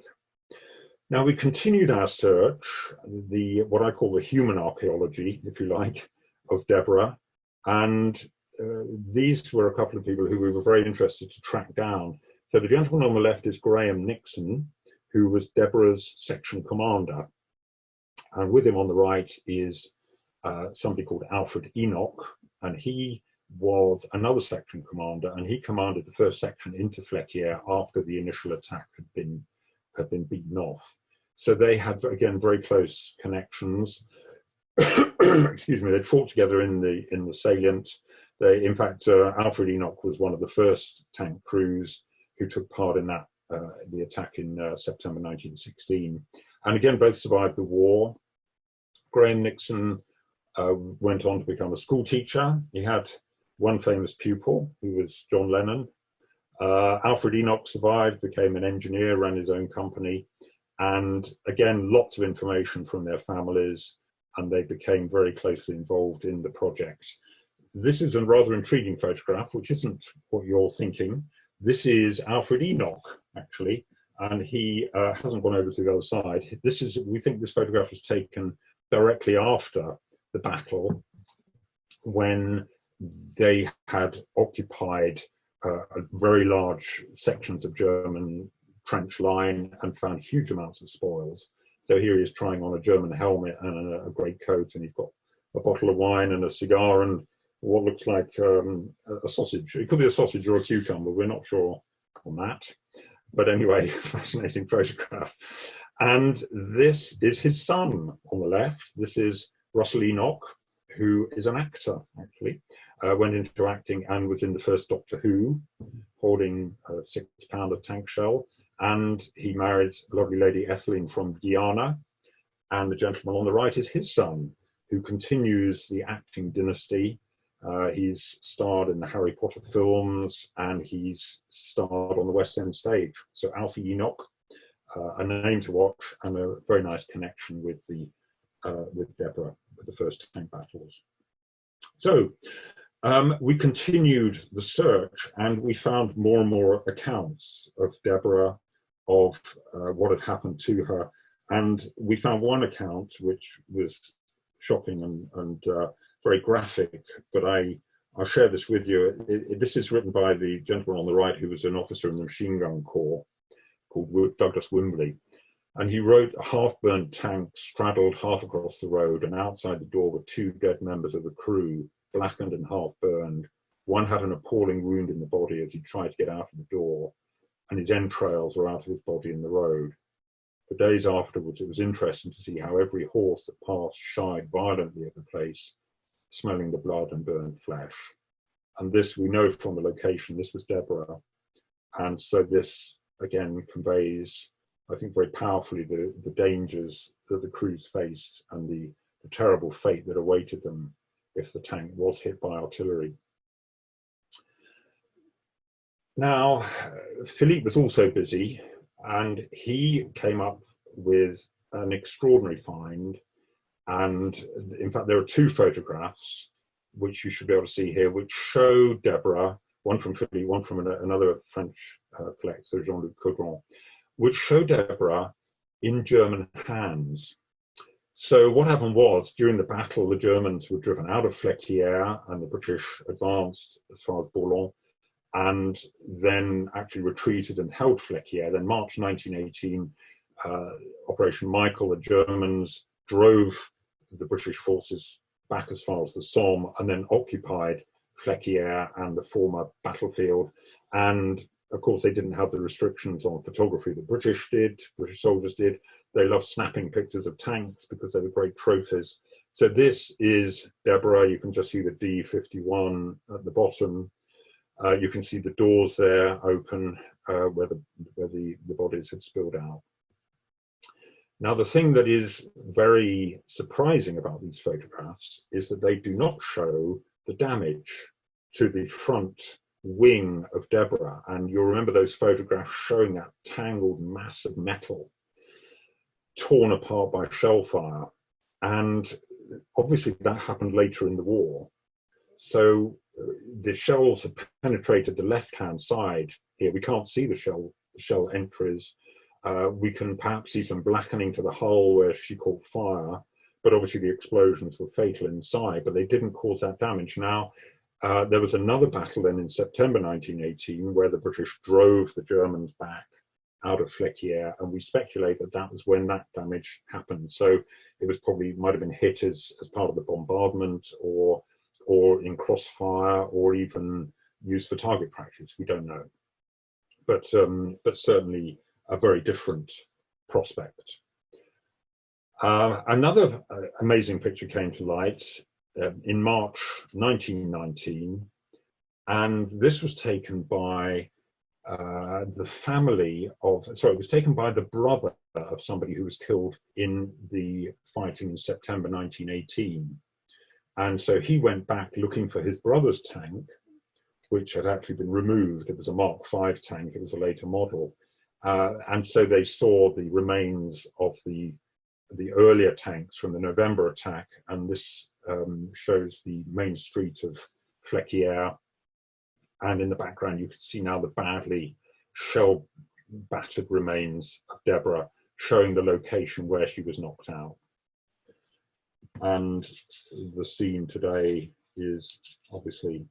Now, we continued our search, what I call the human archaeology, if you like, of Deborah, and these were a couple of people who we were very interested to track down. So the gentleman on the left is Graham Nixon, who was Deborah's section commander, and with him on the right is somebody called Alfred Enoch, and he was another section commander, and he commanded the first section into Fleckier after the initial attack had been beaten off. So they had, again, very close connections. Excuse me. They'd fought together in the salient. In fact, Alfred Enoch was one of the first tank crews who took part in that the attack in September 1916. And again, both survived the war. Graham Nixon went on to become a school teacher. He had one famous pupil, who was John Lennon. Alfred Enoch survived, became an engineer, ran his own company. And again, lots of information from their families, and they became very closely involved in the project. This is a rather intriguing photograph, which isn't what you're thinking. This is Alfred Enoch, actually, and he hasn't gone over to the other side. We think this photograph was taken directly after the battle, when they had occupied very large sections of German trench line and found huge amounts of spoils. So here he is trying on a German helmet and a great coat, and he's got a bottle of wine and a cigar and what looks like a sausage. It could be a sausage or a cucumber, we're not sure on that. But anyway, fascinating photograph. And this is his son on the left. This is Russell Enoch, who is an actor, actually. Went into acting and was in the first Doctor Who, holding a 6-pounder tank shell. And he married a lovely lady, Etheline, from Guyana. And the gentleman on the right is his son, who continues the acting dynasty. He's starred in the Harry Potter films, and he's starred on the West End stage. So Alfie Enoch, a name to watch, and a very nice connection with Deborah, with the first tank battles. So we continued the search, and we found more and more accounts of Deborah, of what had happened to her. And we found one account which was shocking and very graphic, but I'll share this with you. This is written by the gentleman on the right, who was an officer in the machine gun corps, called Douglas Wimbley. And he wrote, a half-burnt tank straddled half across the road, and outside the door were 2 dead members of the crew, blackened and half burned. One had an appalling wound in the body as he tried to get out of the door, and his entrails were out of his body in the road. For days afterwards, it was interesting to see how every horse that passed shied violently at the place, smelling the blood and burned flesh. And this, we know from the location, this was Deborah. And so this, again, conveys, I think, very powerfully the dangers that the crews faced and the terrible fate that awaited them if the tank was hit by artillery. Now, Philippe was also busy, and he came up with an extraordinary find. And in fact, there are 2 photographs, which you should be able to see here, which show Deborah, one from Philippe, one from another French collector, Jean-Luc Caudron, which show Deborah in German hands. So what happened was, during the battle, the Germans were driven out of Fleckier, and the British advanced as far as Boulogne, and then actually retreated and held Fleckier. Then March 1918, Operation Michael, the Germans drove the British forces back as far as the Somme, and then occupied Fleckier and the former battlefield. And of course, they didn't have the restrictions on photography that British soldiers did. They loved snapping pictures of tanks because they were great trophies. So this is Deborah. You can just see the D51 at the bottom. You can see the doors there open where the bodies had spilled out. Now, the thing that is very surprising about these photographs is that they do not show the damage to the front wing of Deborah. And you'll remember those photographs showing that tangled mass of metal torn apart by shell fire. And obviously that happened later in the war. So the shells have penetrated the left-hand side here. We can't see the shell entries. We can perhaps see some blackening to the hull where she caught fire, but obviously the explosions were fatal inside, but they didn't cause that damage. Now, there was another battle then in September 1918 where the British drove the Germans back out of Fleckier, and we speculate that that was when that damage happened. So it was probably, might have been hit as part of the bombardment, or in crossfire, or even used for target practice. We don't know, but certainly a very different prospect. Another amazing picture came to light in March 1919, and this was taken by the family of, sorry, it was taken by the brother of somebody who was killed in the fighting in September 1918. And so he went back looking for his brother's tank, which had actually been removed. It was a Mark V tank, it was a later model. And so they saw the remains of the earlier tanks from the November attack, and this shows the main street of Fleckier, And in the background, you can see now the badly shell-battered remains of Deborah, showing the location where she was knocked out. And the scene today is obviously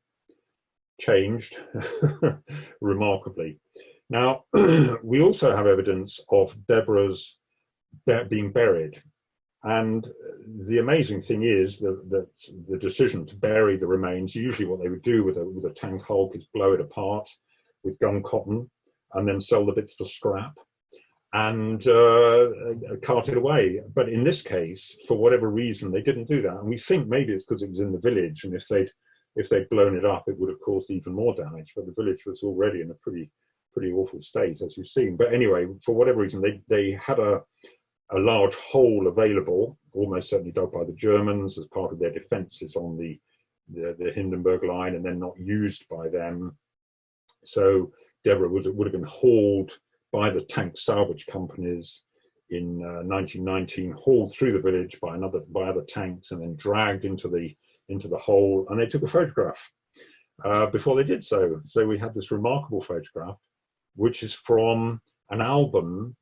changed remarkably. Now, we also have evidence of Deborahs being buried. And the amazing thing is that the decision to bury the remains, usually what they would do with a tank hulk is blow it apart with gun cotton and then sell the bits for scrap and cart it away. But in this case, for whatever reason, they didn't do that. And we think maybe it's because it was in the village, and if they'd blown it up, it would have caused even more damage. But the village was already in a pretty awful state, as you've seen. But anyway, for whatever reason, they had a large hole available, almost certainly dug by the Germans as part of their defences on the Hindenburg line, and then not used by them. So Deborah would have been hauled by the tank salvage companies in 1919, hauled through the village by other tanks, and then dragged into the hole. And they took a photograph before they did so. So we have this remarkable photograph, which is from an album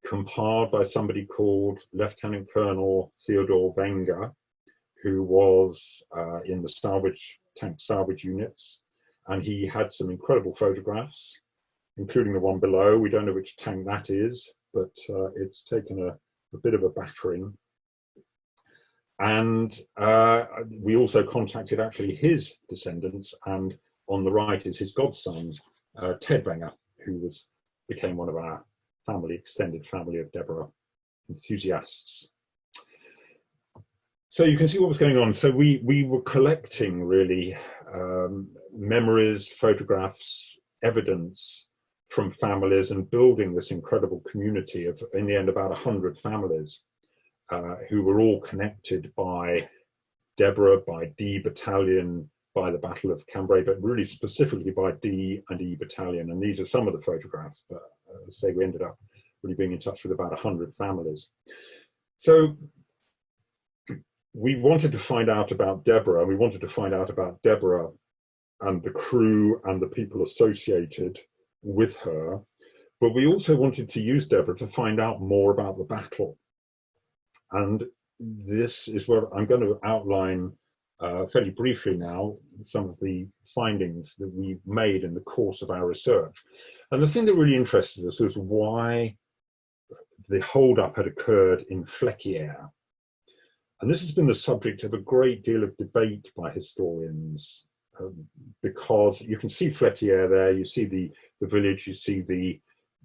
compiled by somebody called Lieutenant Colonel Theodore Wenger, who was in the tank salvage units, and he had some incredible photographs, including the one below. We don't know which tank that is, but it's taken a bit of a battering. And we also contacted actually his descendants, and on the right is his godson, Ted Wenger, who became one of our extended family of Deborah enthusiasts. So you can see what was going on. So we were collecting really memories, photographs, evidence from families, and building this incredible community of, in the end, about 100 families who were all connected by Deborah, by D Battalion, by the Battle of Cambrai, but really specifically by D and E Battalion. And these are some of the photographs, but say we ended up really being in touch with about 100 families. So we wanted to find out about Deborah. We wanted to find out about Deborah and the crew and the people associated with her, but we also wanted to use Deborah to find out more about the battle. And this is what I'm going to outline fairly briefly now, some of the findings that we made in the course of our research. And the thing that really interested us was why the holdup had occurred in Fleckier. And this has been the subject of a great deal of debate by historians, because you can see Fleckier there, you see the village, you see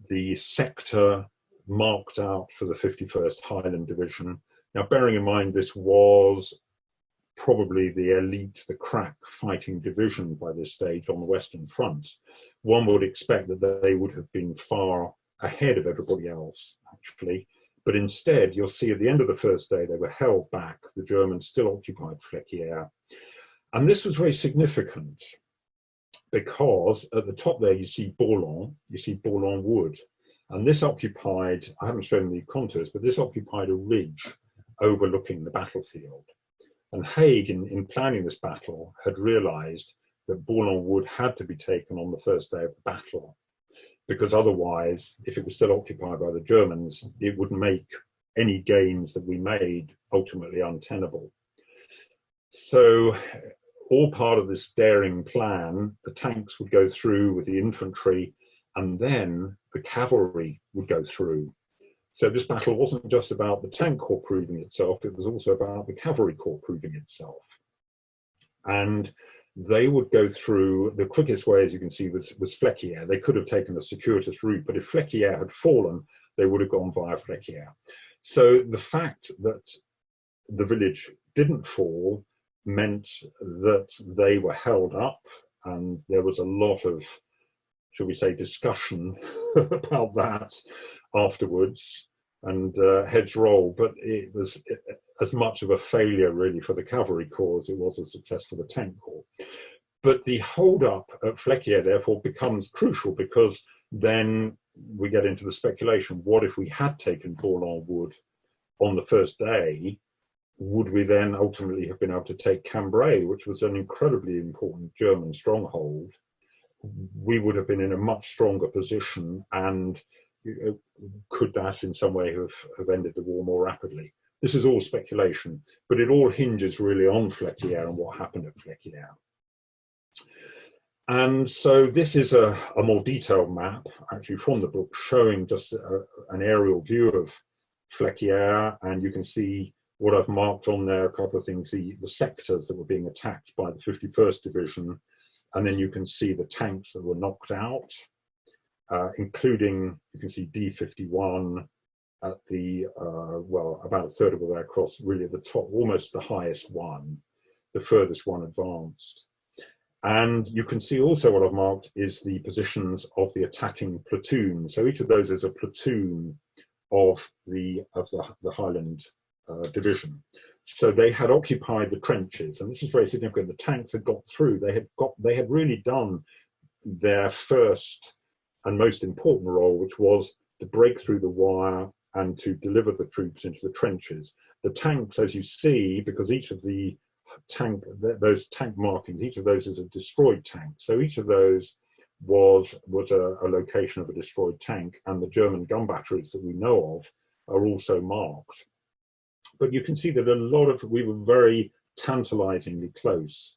the sector marked out for the 51st Highland Division. Now, bearing in mind this was probably the elite, the crack fighting division by this stage on the Western Front, one would expect that they would have been far ahead of everybody else, actually. But instead, you'll see at the end of the first day, they were held back. The Germans still occupied Fleckier. And this was very significant because at the top there, you see Bourlon Wood. And this occupied, I haven't shown the contours, but this occupied a ridge overlooking the battlefield. And Haig, in planning this battle, had realized that Bourlon Wood had to be taken on the first day of the battle, because otherwise, if it was still occupied by the Germans, it would make any gains that we made ultimately untenable. So, all part of this daring plan, the tanks would go through with the infantry, and then the cavalry would go through. So this battle wasn't just about the tank corps proving itself, it was also about the cavalry corps proving itself. And they would go through, the quickest way, as you can see, was Fleckier. They could have taken a circuitous route, but if Fleckier had fallen, they would have gone via Fleckier. So the fact that the village didn't fall meant that they were held up, and there was a lot of, shall we say, discussion about that afterwards, and heads roll. But it was as much of a failure really for the cavalry corps as it was a success for the tank corps. But the hold up at Fleckier therefore becomes crucial, because then we get into the speculation, what if we had taken Bourlon Wood on the first day? Would we then ultimately have been able to take Cambrai, which was an incredibly important German stronghold, we would have been in a much stronger position, and could that in some way have ended the war more rapidly? This is all speculation, but it all hinges really on Fleckier and what happened at Fleckier. And so this is a more detailed map, actually from the book, showing just an aerial view of Fleckier, and you can see what I've marked on there, a couple of things, the sectors that were being attacked by the 51st Division, and then you can see the tanks that were knocked out, including, you can see D51 at the, well, about a third of the way across, really at the top, almost the highest one, the furthest one advanced. And you can see also what I've marked is the positions of the attacking platoon. So each of those is a platoon of the Highland Division. So they had occupied the trenches, and this is very significant. The tanks had got through. They had really done their first and most important role, which was to break through the wire and to deliver the troops into the trenches. The tanks, as you see, because each of the those tank markings, each of those is a destroyed tank. So each of those was a location of a destroyed tank, and the German gun batteries that we know of are also marked. But you can see that we were very tantalizingly close,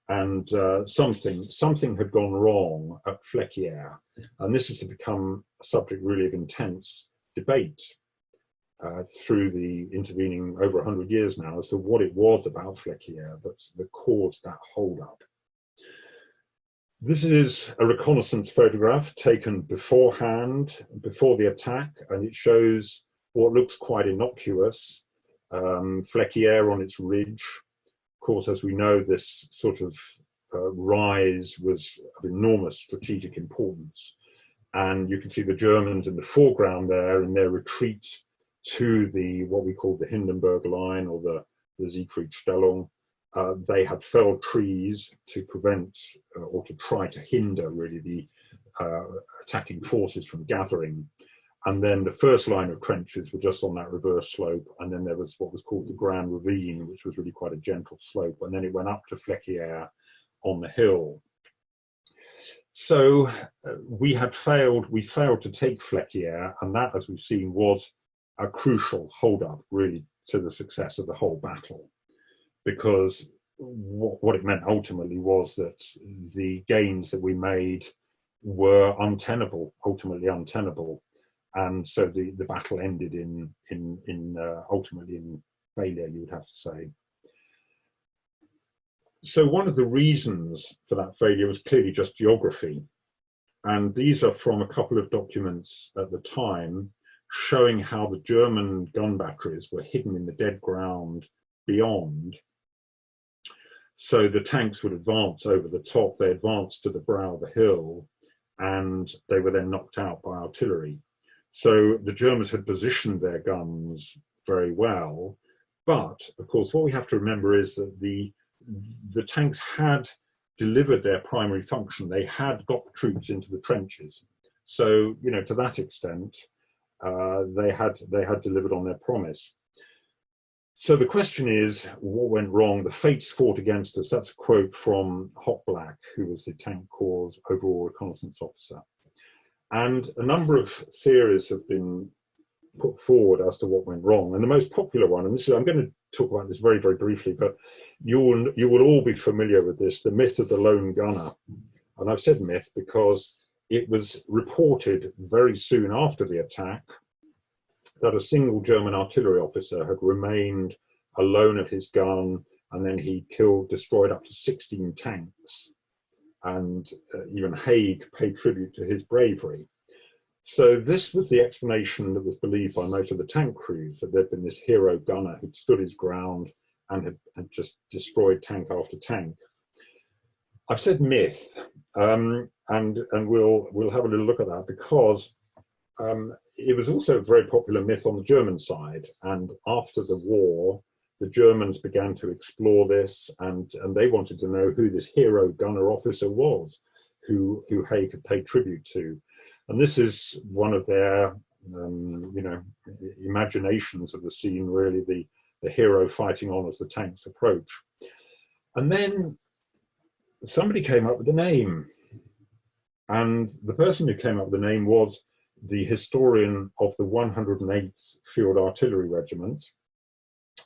and something had gone wrong at Fleckier, and this has become a subject really of intense debate through the intervening over 100 years now as to what it was about Fleckier that caused that hold-up. This is a reconnaissance photograph taken beforehand, before the attack, and it shows what looks quite innocuous, Fleckier on its ridge. Of course, as we know, this sort of rise was of enormous strategic importance. And you can see the Germans in the foreground there in their retreat to what we call the Hindenburg line, or the Siegfriedstellung. They had felled trees to prevent or to try to hinder really the attacking forces from gathering. And then the first line of trenches were just on that reverse slope, and then there was what was called the Grand Ravine, which was really quite a gentle slope, and then it went up to Fleckier on the hill. So we failed to take Fleckier, and that, as we've seen, was a crucial hold-up really to the success of the whole battle, because what it meant ultimately was that the gains that we made were ultimately untenable, and so the battle ended ultimately in failure, you would have to say. So one of the reasons for that failure was clearly just geography, and these are from a couple of documents at the time showing how the German gun batteries were hidden in the dead ground beyond. So the tanks would advance over the top, they advanced to the brow of the hill, and they were then knocked out by artillery. So the Germans had positioned their guns very well, but of course what we have to remember is that the tanks had delivered their primary function. They had got the troops into the trenches. So, you know, to that extent, they had delivered on their promise. So the question is, what went wrong? The fates fought against us. That's a quote from Hotblack, who was the Tank Corps' overall reconnaissance officer. And a number of theories have been put forward as to what went wrong. And the most popular one, and I'm going to talk about this very, very briefly, but you will all be familiar with this, the myth of the lone gunner. And I've said myth because it was reported very soon after the attack that a single German artillery officer had remained alone at his gun, and then he destroyed up to 16 tanks. And even Haig paid tribute to his bravery. So this was the explanation that was believed by most of the tank crews, that there'd been this hero gunner who'd stood his ground and had just destroyed tank after tank. I've said myth, and we'll have a little look at that, because it was also a very popular myth on the German side. And after the war, the Germans began to explore this, and they wanted to know who this hero gunner officer was, who Haig had paid tribute to. And this is one of their, imaginations of the scene, really, the hero fighting on as the tanks approach. And then somebody came up with a name. And the person who came up with the name was the historian of the 108th Field Artillery Regiment.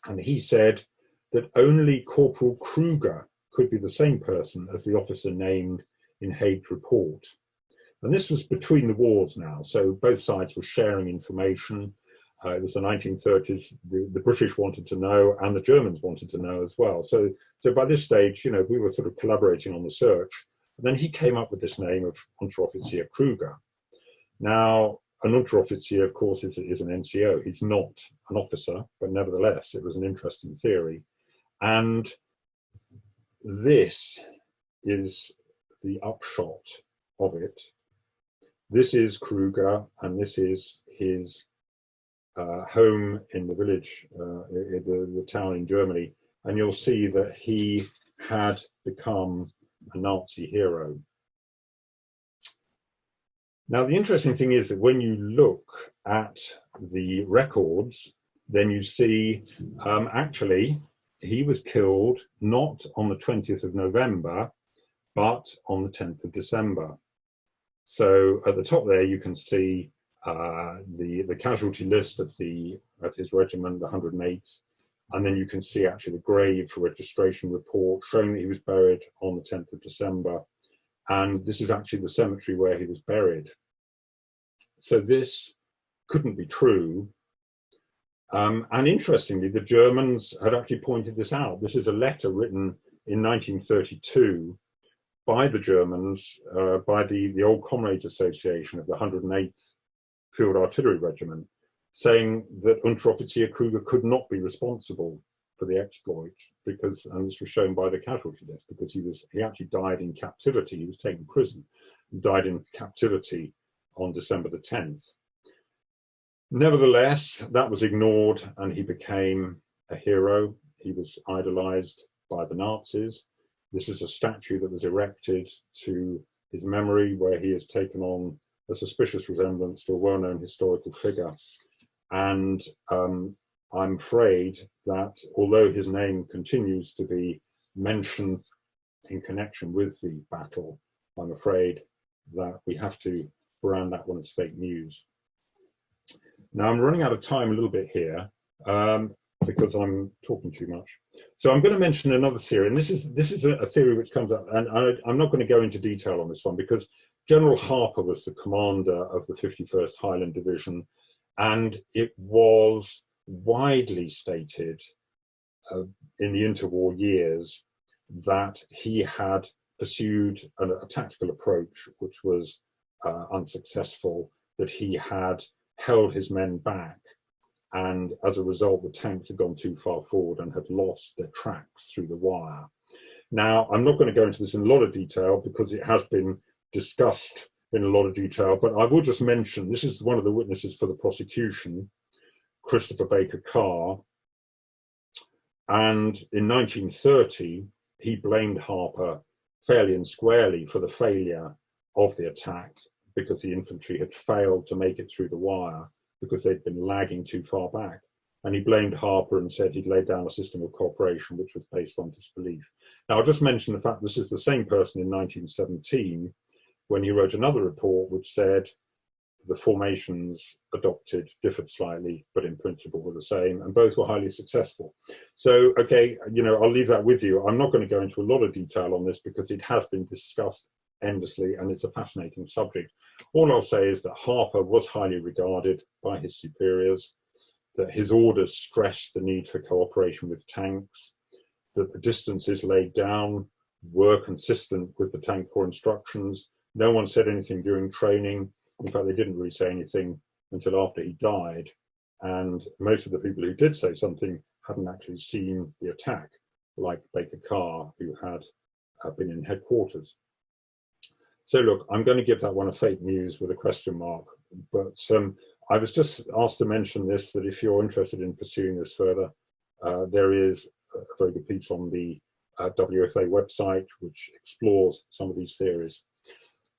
And he said that only Corporal Kruger could be the same person as the officer named in Haig's report. And this was between the wars now, so both sides were sharing information. It was the 1930s, the British wanted to know, and the Germans wanted to know as well. So by this stage, we were sort of collaborating on the search. And then he came up with this name of Unteroffizier Kruger. Now, an Unteroffizier, of course, is an NCO. He's not an officer, but nevertheless, it was an interesting theory. And this is the upshot of it. This is Kruger, and this is his home in the village, the town in Germany. And you'll see that he had become a Nazi hero. Now, the interesting thing is that when you look at the records, then you see actually he was killed not on the 20th of November, but on the 10th of December. So at the top there, you can see the casualty list of his regiment, the 108th, and then you can see actually the grave registration report showing that he was buried on the 10th of December. And this is actually the cemetery where he was buried. So this couldn't be true. And interestingly, the Germans had actually pointed this out. This is a letter written in 1932 by the Germans, by the old Comrades Association of the 108th Field Artillery Regiment, saying that Unteroffizier Kruger could not be responsible for the exploit because, and this was shown by the casualty list, because he actually died in captivity. He was taken prison and died in captivity on December the 10th. Nevertheless, that was ignored and he became a hero. He was idolized by the Nazis. This is a statue that was erected to his memory, where he has taken on a suspicious resemblance to a well-known historical figure. And I'm afraid that although his name continues to be mentioned in connection with the battle, I'm afraid that we have to brand that one as fake news. Now I'm running out of time a little bit here because I'm talking too much. So I'm going to mention another theory, and this is a theory which comes up, and I'm not going to go into detail on this one because General Harper was the commander of the 51st Highland Division, and it was widely stated in the interwar years that he had pursued a tactical approach which was unsuccessful, that he had held his men back, and as a result the tanks had gone too far forward and had lost their tracks through the wire. Now, I'm not going to go into this in a lot of detail because it has been discussed in a lot of detail, but I will just mention this is one of the witnesses for the prosecution, Christopher Baker Carr, and in 1930 he blamed Harper fairly and squarely for the failure of the attack, because the infantry had failed to make it through the wire because they'd been lagging too far back. And he blamed Harper and said he'd laid down a system of cooperation which was based on disbelief. Now, I'll just mention the fact this is the same person in 1917 when he wrote another report which said the formations adopted differed slightly, but in principle were the same, and both were highly successful. So, okay, I'll leave that with you. I'm not going to go into a lot of detail on this because it has been discussed endlessly and it's a fascinating subject. All I'll say is that Harper was highly regarded by his superiors, that his orders stressed the need for cooperation with tanks, that the distances laid down were consistent with the tank corps instructions. No one said anything during training. In fact, they didn't really say anything until after he died. And most of the people who did say something hadn't actually seen the attack, like Baker Carr, who had been in headquarters. So look, I'm going to give that one a fake news with a question mark, but I was just asked to mention this, that if you're interested in pursuing this further, there is a very good piece on the WFA website which explores some of these theories.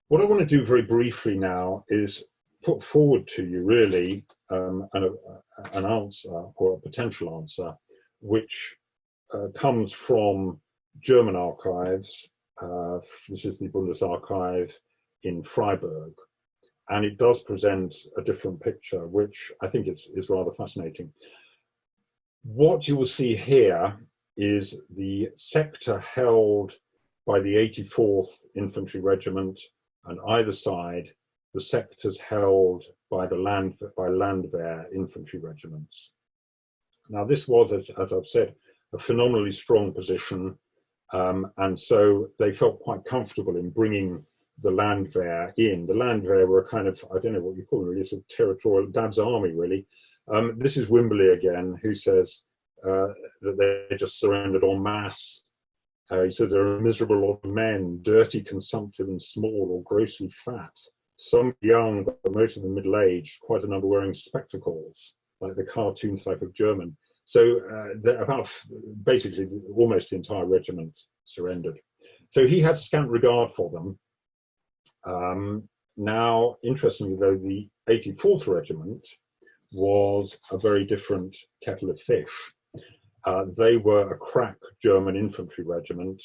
What I want to do very briefly now is put forward to you really an answer, or a potential answer, which comes from German archives. This is the Bundesarchiv in Freiburg. And it does present a different picture, which I think is rather fascinating. What you will see here is the sector held by the 84th Infantry Regiment, and either side, the sectors held by the Landwehr infantry regiments. Now, this was, as I've said, a phenomenally strong position, and so they felt quite comfortable in bringing the Landwehr in. The Landwehr were a kind of, I don't know what you call them, really, sort of territorial, Dad's army, really. This is Wimbley again, who says that they just surrendered en masse. He says they're a miserable lot of men, dirty, consumptive, and small, or grossly fat. Some young, but most of them middle-aged, quite a number wearing spectacles, like the cartoon type of German. So about basically almost the entire regiment surrendered. So he had scant regard for them. Now, interestingly, though, the 84th Regiment was a very different kettle of fish. They were a crack German infantry regiment,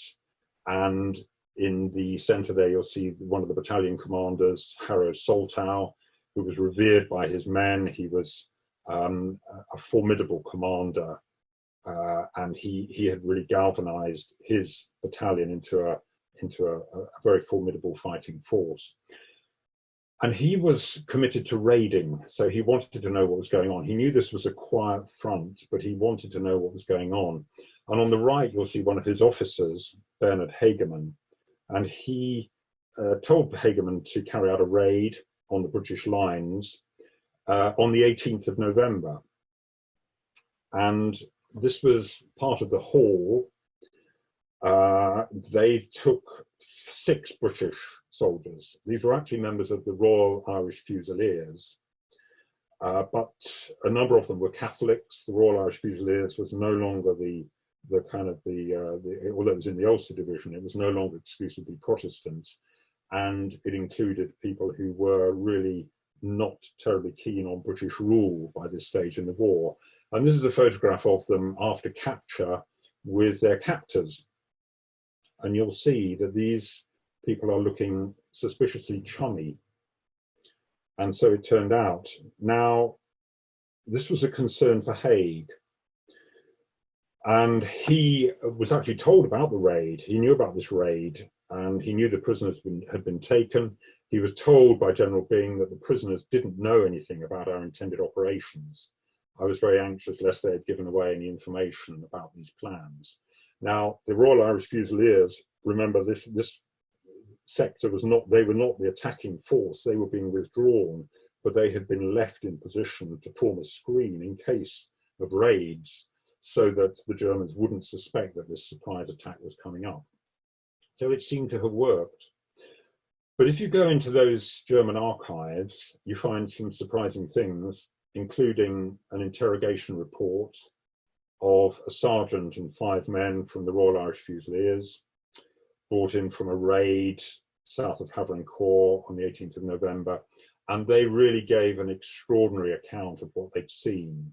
and in the centre there you'll see one of the battalion commanders, Harrow Soltau, who was revered by his men. He was a formidable commander, and he had really galvanised his battalion into a very formidable fighting force. And he was committed to raiding, so he wanted to know what was going on. He knew this was a quiet front, but he wanted to know what was going on. And on the right, you'll see one of his officers, Bernard Hageman, and he told Hageman to carry out a raid on the British lines on the 18th of November. And this was part of the haul. They took 6 British soldiers. These were actually members of the Royal Irish Fusiliers, but a number of them were Catholics. The Royal Irish Fusiliers was no longer the although it was in the Ulster Division, it was no longer exclusively Protestant, and it included people who were really not terribly keen on British rule by this stage in the war. And this is a photograph of them after capture with their captors. And you'll see that these people are looking suspiciously chummy. And so it turned out. Now, this was a concern for Haig. And he was actually told about the raid. He knew about this raid, and he knew the prisoners had been taken. He was told by General Byng that the prisoners didn't know anything about our intended operations. I was very anxious lest they had given away any information about these plans. Now, the Royal Irish Fusiliers, remember this sector was not, they were not the attacking force, they were being withdrawn, but they had been left in position to form a screen in case of raids, so that the Germans wouldn't suspect that this surprise attack was coming up. So it seemed to have worked. But if you go into those German archives, you find some surprising things, including an interrogation report of a sergeant and 5 men from the Royal Irish Fusiliers, brought in from a raid south of Havrincourt on the 18th of November, and they really gave an extraordinary account of what they'd seen.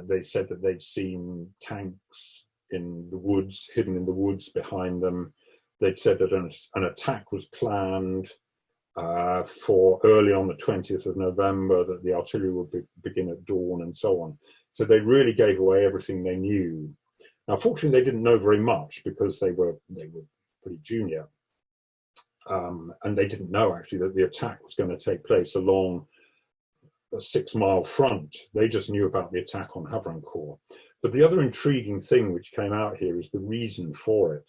They said that they'd seen tanks in the woods, hidden in the woods behind them. They'd said that an attack was planned for early on the 20th of November, that the artillery would begin at dawn, and so on. So they really gave away everything they knew. Now, fortunately, they didn't know very much because they were pretty junior, and they didn't know actually that the attack was going to take place along a 6-mile front. They just knew about the attack on Havrincourt. But the other intriguing thing which came out here is the reason for it,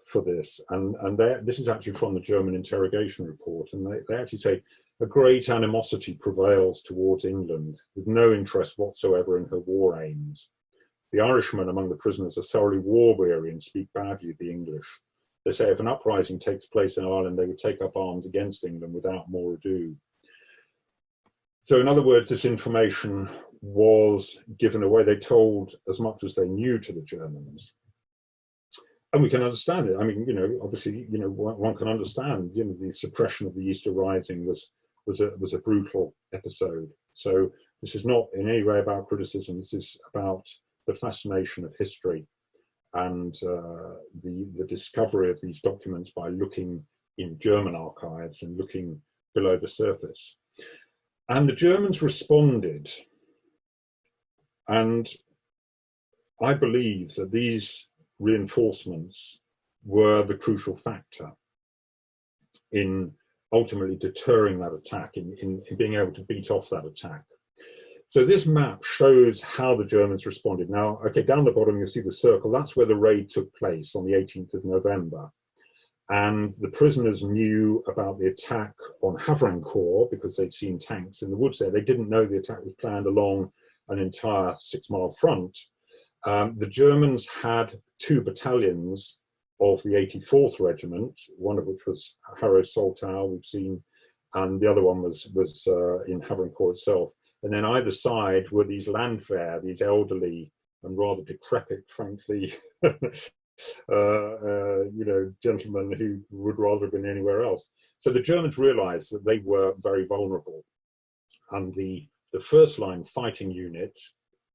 for this, and this is actually from the German interrogation report, and they actually say a great animosity prevails towards England, with no interest whatsoever in her war aims. The Irishmen among the prisoners are thoroughly war-weary and speak badly of the English. They say if an uprising takes place in Ireland, they would take up arms against England without more ado. So in other words, this information was given away. They told as much as they knew to the Germans. And we can understand it. I mean, obviously, one can understand, the suppression of the Easter Rising was a brutal episode. So this is not in any way about criticism. This is about the fascination of history and the discovery of these documents by looking in German archives and looking below the surface. And the Germans responded. And I believe that these reinforcements were the crucial factor in ultimately deterring that attack, in being able to beat off that attack. So this map shows how the Germans responded. Now, okay, down the bottom, you'll see the circle. That's where the raid took place on the 18th of November. And the prisoners knew about the attack on Havrancourt because they'd seen tanks in the woods there. They didn't know the attack was planned along an entire 6-mile front. The Germans had 2 battalions of the 84th Regiment, one of which was Harrow-Soltau, we've seen, and the other one was in Havrancourt itself. And then either side were these Landwehr, these elderly and rather decrepit, frankly, gentlemen who would rather have been anywhere else. So the Germans realized that they were very vulnerable. And the first line fighting unit,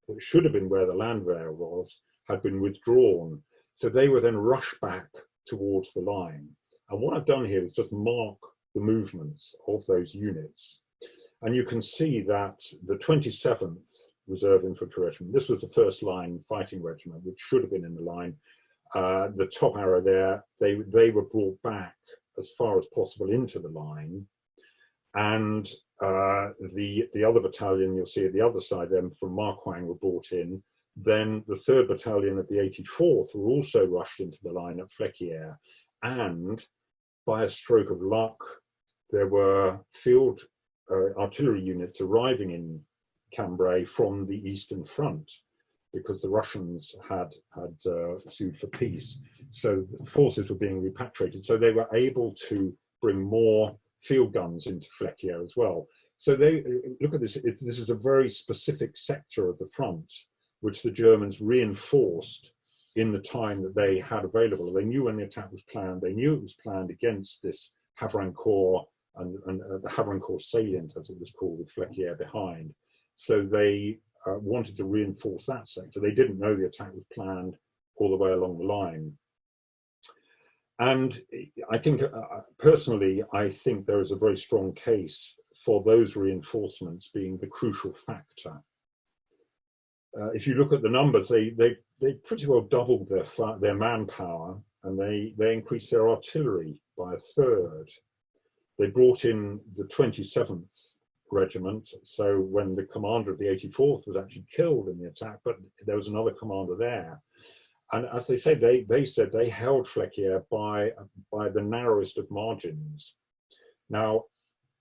which should have been where the Landwehr was, had been withdrawn. So they were then rushed back towards the line. And what I've done here is just mark the movements of those units. And you can see that the 27th Reserve Infantry Regiment, this was the first line fighting regiment, which should have been in the line. The top arrow there, they were brought back as far as possible into the line. And the other battalion, you'll see at the other side, them from Marquang were brought in. Then the 3rd Battalion of the 84th were also rushed into the line at Fleckier. And by a stroke of luck, there were field artillery units arriving in Cambrai from the Eastern Front because the Russians had sued for peace. So the forces were being repatriated. So they were able to bring more field guns into Fleckier as well. So they look at this. This is a very specific sector of the front, which the Germans reinforced in the time that they had available. They knew when the attack was planned. They knew it was planned against this Havrancourt and the Havrancourt salient, as it was called, with Fleckier behind. So they wanted to reinforce that sector. They didn't know the attack was planned all the way along the line. And I think, personally, I think there is a very strong case for those reinforcements being the crucial factor. If you look at the numbers, they pretty well doubled their manpower, and they increased their artillery by 1/3. They brought in the 27th Regiment, so when the commander of the 84th was actually killed in the attack, but there was another commander there. And as they said, they said they held Fleckier by the narrowest of margins. Now,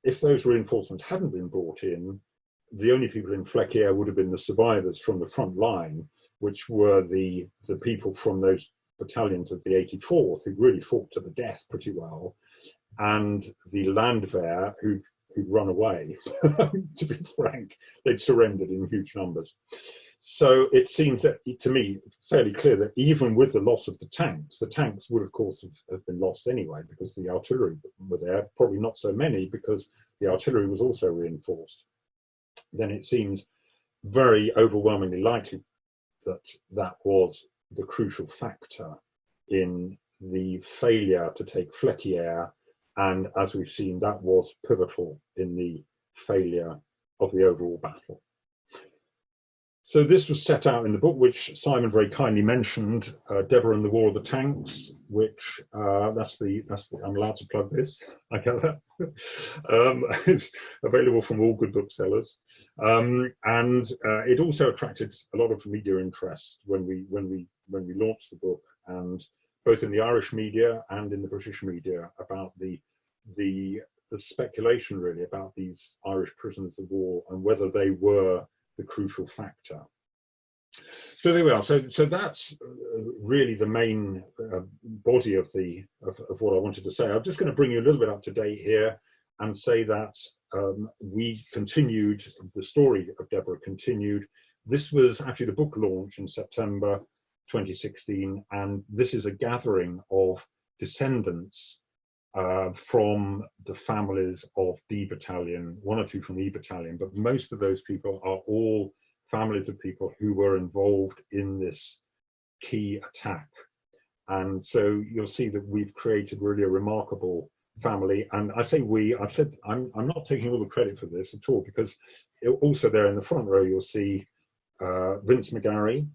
if those reinforcements hadn't been brought in, the only people in Fleckier would have been the survivors from the front line, which were the people from those battalions of the 84th who really fought to the death pretty well, and the Landwehr who'd run away. To be frank, they'd surrendered in huge numbers. So it seems that, to me, fairly clear that even with the loss of the tanks would, of course, have been lost anyway because the artillery were there, probably not so many because the artillery was also reinforced. Then it seems very overwhelmingly likely that that was the crucial factor in the failure to take Fleckier, and as we've seen, that was pivotal in the failure of the overall battle. So this was set out in the book, which Simon very kindly mentioned, Deborah and the War of the Tanks, which that's the I'm allowed to plug this, I get that. It's available from all good booksellers, and it also attracted a lot of media interest when we launched the book, and both in the Irish media and in the British media about the speculation really about these Irish prisoners of war and whether they were the crucial factor. So there we are. So that's really the main body of what I wanted to say. I'm just going to bring you a little bit up to date here and say that we continued, the story of Deborah continued. This was actually the book launch in September 2016, and this is a gathering of descendants from the families of D Battalion, 1 or 2 from E Battalion, but most of those people are all families of people who were involved in this key attack. And so you'll see that we've created really a remarkable family, and I say we, I've said I'm not taking all the credit for this at all, because also there in the front row you'll see Vince McGarry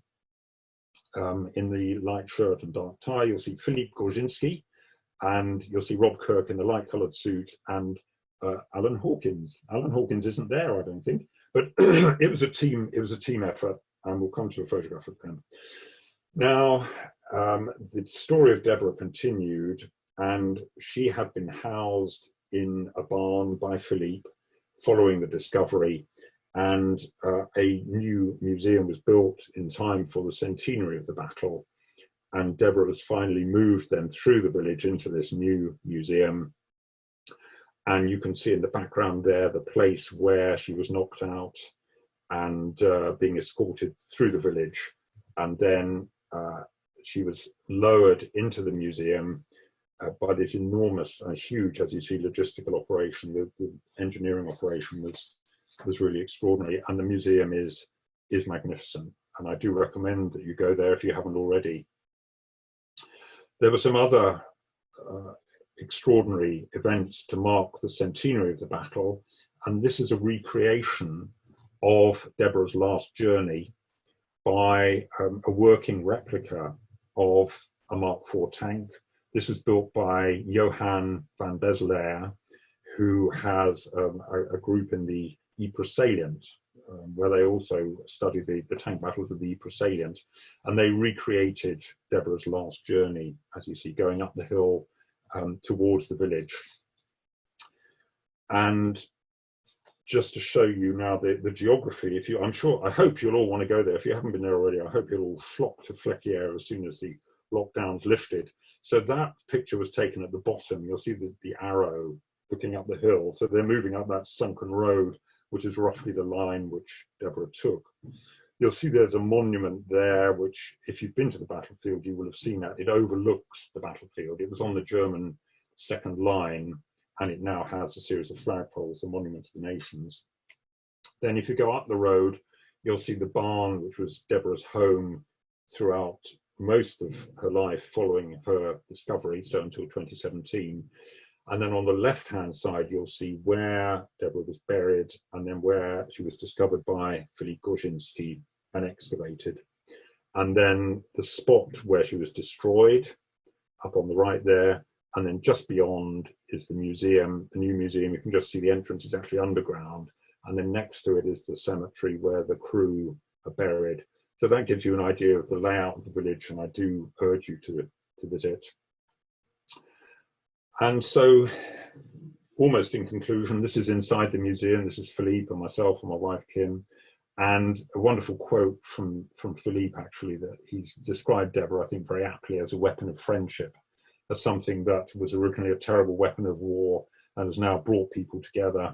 in the light shirt and dark tie. You'll see Philippe Gorczynski, and you'll see Rob Kirk in the light coloured suit, and Alan Hawkins. Alan Hawkins isn't there, I don't think, but it was a team effort, and we'll come to a photograph of them. Now, the story of Deborah continued, and she had been housed in a barn by Philippe following the discovery, and a new museum was built in time for the centenary of the battle, and Deborah was finally moved then through the village into this new museum. And you can see in the background there the place where she was knocked out and being escorted through the village, and then she was lowered into the museum by this enormous and huge, as you see, logistical operation. The engineering operation was really extraordinary, and the museum is magnificent, and I do recommend that you go there if you haven't already. There were some other extraordinary events to mark the centenary of the battle, and this is a recreation of Deborah's last journey by a working replica of a Mark IV tank. This was built by Johan van Bezelaar, who has a group in the Ypres salient, where they also studied the tank battles of the Ypres salient, and they recreated Deborah's last journey, as you see, going up the hill towards the village. And just to show you now the geography, I hope you'll all want to go there. If you haven't been there already, I hope you'll all flock to Fleckier as soon as the lockdown's lifted. So that picture was taken at the bottom. You'll see the arrow looking up the hill. So they're moving up that sunken road, which is roughly the line which Deborah took. You'll see there's a monument there, which, if you've been to the battlefield, you will have seen that. It overlooks the battlefield. It was on the German second line, and it now has a series of flagpoles, the Monument to the Nations. Then if you go up the road, you'll see the barn, which was Deborah's home throughout most of her life following her discovery, so until 2017. And then on the left-hand side, you'll see where Deborah was buried, and then where she was discovered by Philippe Gorczynski and excavated. And then the spot where she was destroyed, up on the right there, and then just beyond is the museum, the new museum. You can just see the entrance is actually underground, and then next to it is the cemetery where the crew are buried. So that gives you an idea of the layout of the village, and I do urge you to visit. And so, almost in conclusion, this is inside the museum. This is Philippe and myself and my wife Kim, and a wonderful quote from Philippe, actually, that he's described Deborah, I think, very aptly as a weapon of friendship, as something that was originally a terrible weapon of war and has now brought people together,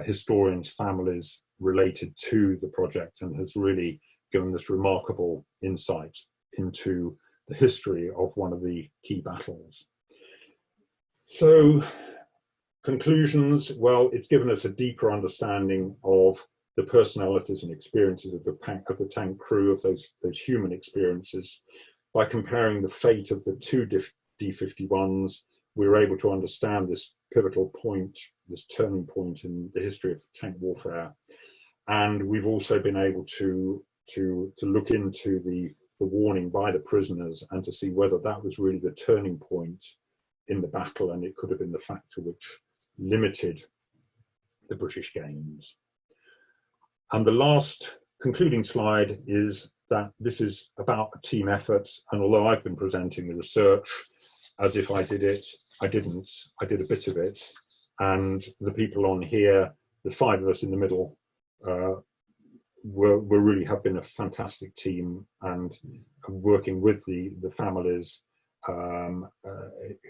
historians, families related to the project, and has really given this remarkable insight into the history of one of the key battles. So, conclusions, well, it's given us a deeper understanding of the personalities and experiences of the tank crew, of those human experiences. By comparing the fate of the two D51s, we were able to understand this pivotal point, this turning point in the history of tank warfare. And we've also been able to look into the warning by the prisoners and to see whether that was really the turning point in the battle, and it could have been the factor which limited the British gains. And the last concluding slide is that this is about a team effort, and although I've been presenting the research as if I did it, I didn't. I did a bit of it, and the people on here, the five of us in the middle, really have been a fantastic team, and working with the families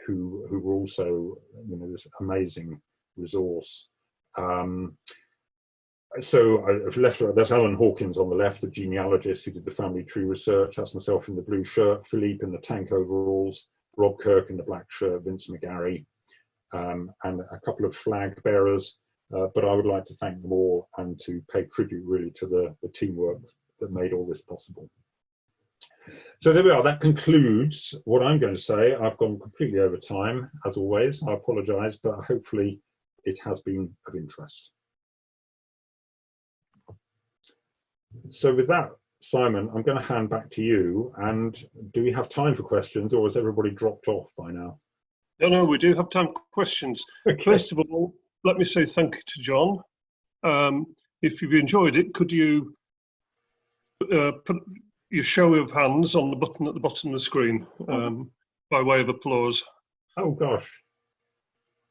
who were also, this amazing resource. So I've left, there's Alan Hawkins on the left, the genealogist who did the family tree research. That's myself in the blue shirt, Philippe in the tank overalls, Rob Kirk in the black shirt, Vince McGarry, and a couple of flag bearers. But I would like to thank them all and to pay tribute really to the teamwork that made all this possible. So there we are. That concludes what I'm going to say. I've gone completely over time, as always. I apologise, but hopefully it has been of interest. So with that, Simon, I'm going to hand back to you. And do we have time for questions, or has everybody dropped off by now?
No, we do have time for questions. Okay. First of all, let me say thank you to John. If you've enjoyed it, could you put your show of hands on the button at the bottom of the screen by way of applause?
Oh, gosh.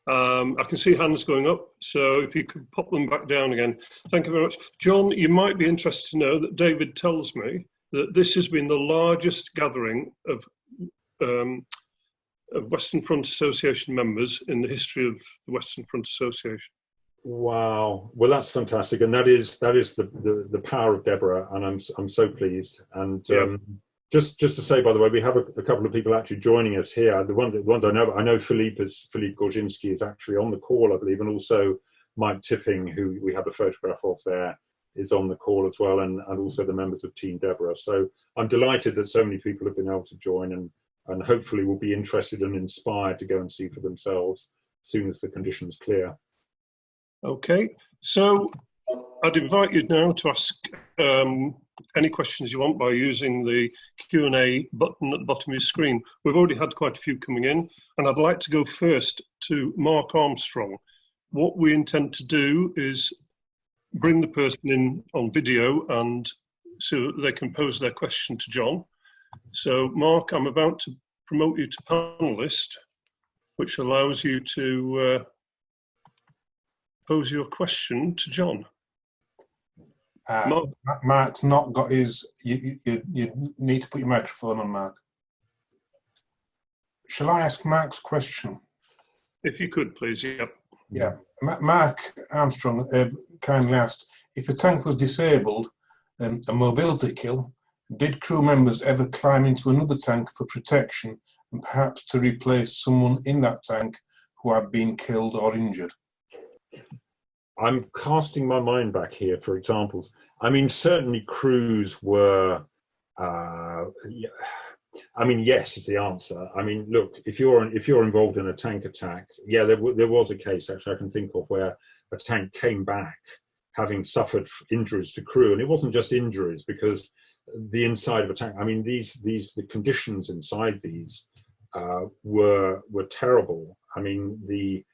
I can see hands going up, so if you could pop them back down again. Thank you very much. John, you might be interested to know that David tells me that this has been the largest gathering of Western Front Association members in the history of the Western Front Association.
Wow, well, that's fantastic, and that is the power of Deborah, and I'm so pleased. And just to say, by the way, we have a couple of people actually joining us here. The ones I know Philippe Gorczynski is actually on the call, I believe, and also Mike Tipping, who we have a photograph of there, is on the call as well, and also the members of Team Deborah. So I'm delighted that so many people have been able to join, and hopefully will be interested and inspired to go and see for themselves as soon as the conditions clear.
Okay, so I'd invite you now to ask any questions you want by using the Q&A button at the bottom of your screen. We've already had quite a few coming in, and I'd like to go first to Mark Armstrong. What we intend to do is bring the person in on video, and so they can pose their question to John. So Mark, I'm about to promote you to panelist, which allows you to pose your question to John.
Mark's not got his, you need to put your microphone on, Mark. Shall I ask Mark's question?
If you could, please,
Yeah, Mark Armstrong kindly asked, if a tank was disabled, a mobility kill, did crew members ever climb into another tank for protection and perhaps to replace someone in that tank who had been killed or injured?
I'm casting my mind back here for examples. I mean, certainly crews were, I mean, yes is the answer. I mean, look, if you're involved in a tank attack, yeah, there was a case actually I can think of where a tank came back having suffered injuries to crew, and it wasn't just injuries because the inside of a tank, I mean, the conditions inside these were terrible. I mean, the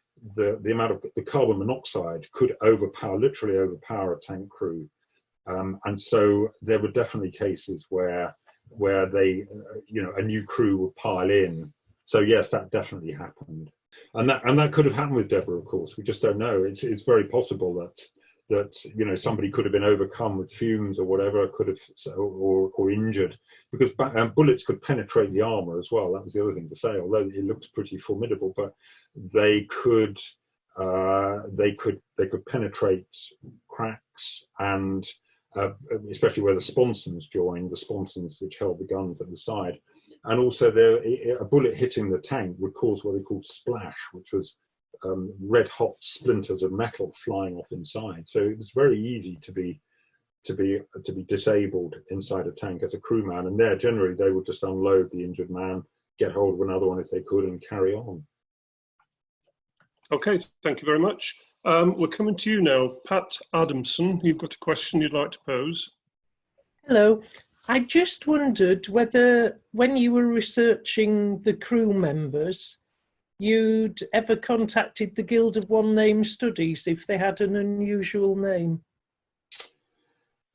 amount of the carbon monoxide could literally overpower a tank crew, and so there were definitely cases where they, a new crew would pile in. So yes, that definitely happened, and that could have happened with Deborah. Of course, we just don't know. It's very possible that somebody could have been overcome with fumes or whatever, could have or injured, because bullets could penetrate the armor as well. That was the other thing to say. Although it looks pretty formidable, but they could penetrate cracks, and especially where the sponsons joined, the sponsons which held the guns at the side, and also a bullet hitting the tank would cause what they called splash, which was red hot splinters of metal flying off inside. So it was very easy to be disabled inside a tank as a crewman, and there generally they would just unload the injured man, get hold of another one if they could, and carry on.
Okay, thank you very much. We're coming to you now, Pat Adamson. You've got a question you'd like to pose.
Hello. I just wondered whether, when you were researching the crew members, you'd ever contacted the Guild of One Name Studies if they had an unusual name?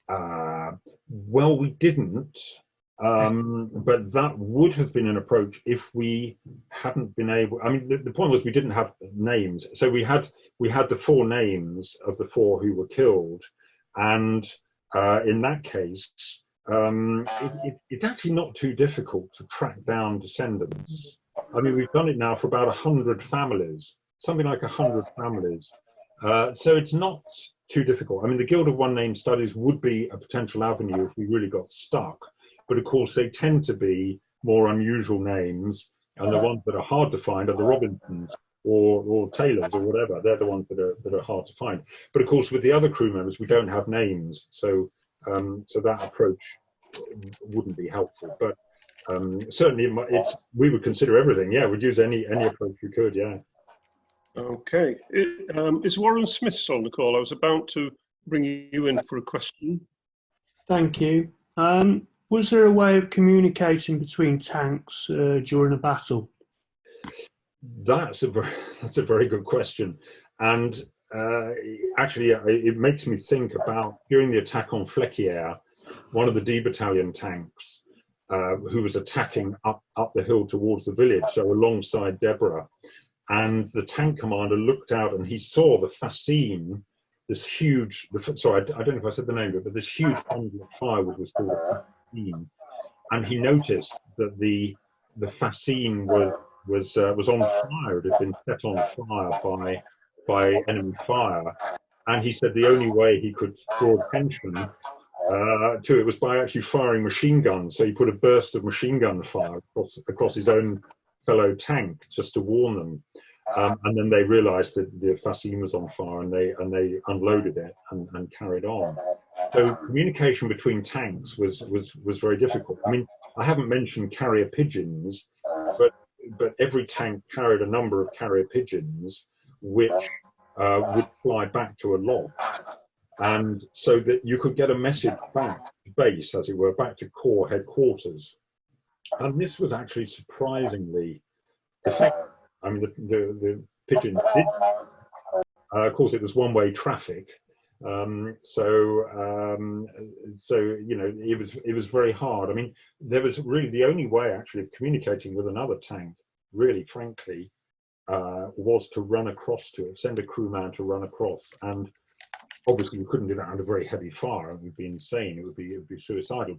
Well, we didn't, but that would have been an approach if we hadn't been able. I mean, the point was we didn't have names, so we had the 4 names of the 4 who were killed, and in that case, it's actually not too difficult to track down descendants. I mean, we've done it now for about 100 families, something like 100 families. So it's not too difficult. I mean, the Guild of One Name Studies would be a potential avenue if we really got stuck. But of course, they tend to be more unusual names, and the ones that are hard to find are the Robinsons or Taylors or whatever. They're the ones that are hard to find. But of course, with the other crew members, we don't have names. So so that approach wouldn't be helpful. But certainly, we would consider everything. Yeah, we'd use any approach we could. Yeah.
Okay. Is Warren Smith still on the call? I was about to bring you in for a question.
Thank you. Was there a way of communicating between tanks during a battle?
That's a very good question, and actually, it makes me think about during the attack on Fleckier, one of the D battalion tanks who was attacking up the hill towards the village, so alongside Deborah, and the tank commander looked out and he saw the fascine, this huge. Sorry, I don't know if I said the name of it, but this huge bundle of firewood was called a fascine, and he noticed that the fascine was on fire. It had been set on fire by enemy fire, and he said the only way he could draw attention to it was by actually firing machine guns. So he put a burst of machine gun fire across his own fellow tank just to warn them, and then they realised that the fascine was on fire, and they unloaded it and carried on. So communication between tanks was very difficult. I mean, I haven't mentioned carrier pigeons, but every tank carried a number of carrier pigeons which would fly back to a loft, and so that you could get a message back to base, as it were, back to Corps headquarters. And this was actually surprisingly effective. I mean, the pigeons did. Of course, it was one-way traffic, so you know, it was very hard. I mean, there was really the only way actually of communicating with another tank, really, frankly, was to run across to it, send a crewman to run across, and obviously we couldn't do that under very heavy fire. It would be insane. It would be suicidal.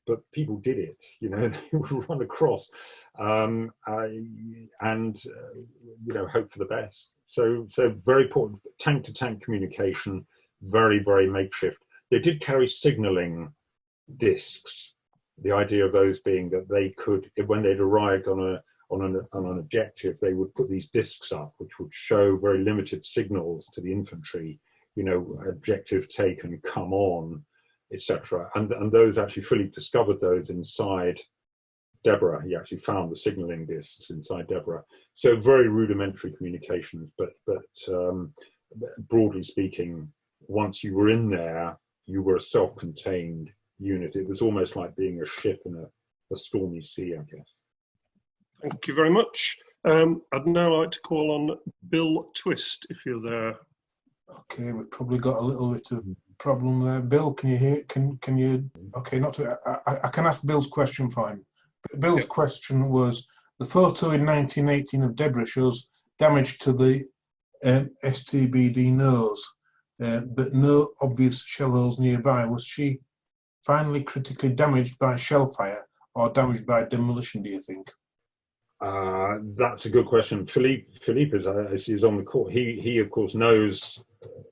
But people did it. You know, they would run across, and you know, hope for the best. So very important tank to tank communication. Very, very makeshift. They did carry signalling discs. The idea of those being that they could, when they'd arrived on an objective, they would put these discs up, which would show very limited signals to the infantry. You know, objective taken, come on, etc. And those actually, Philippe discovered those inside Deborah. He actually found the signalling discs inside Deborah. So very rudimentary communications, but broadly speaking, once you were in there, you were a self-contained unit. It was almost like being a ship in a stormy sea, I guess.
Thank you very much. I'd now like to call on Bill Twist, if you're there.
Okay, we've probably got a little bit of problem there. Bill, can you hear? Can you? Okay, not to. I can ask Bill's question for him. Bill's question was: the photo in 1918 of Deborah shows damage to the STBD nose, but no obvious shell holes nearby. Was she finally critically damaged by shell fire or damaged by demolition, do you think?
That's a good question. Philippe is on the call. He of course knows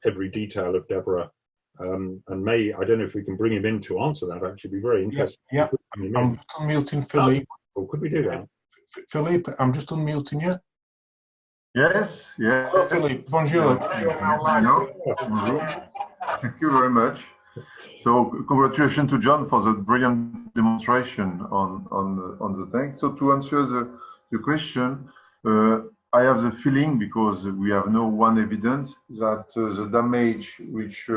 every detail of Deborah, and I don't know if we can bring him in to answer that. Actually, be very interesting.
Yeah. I'm just unmuting Philippe.
Oh, could we do that?
Philippe, I'm just unmuting you.
Yes.
Hello, Philippe. Bonjour.
Bonjour. Thank you very much. So congratulations to John for the brilliant demonstration on the tank. So to answer the question, I have the feeling, because we have no one evidence, that the damage which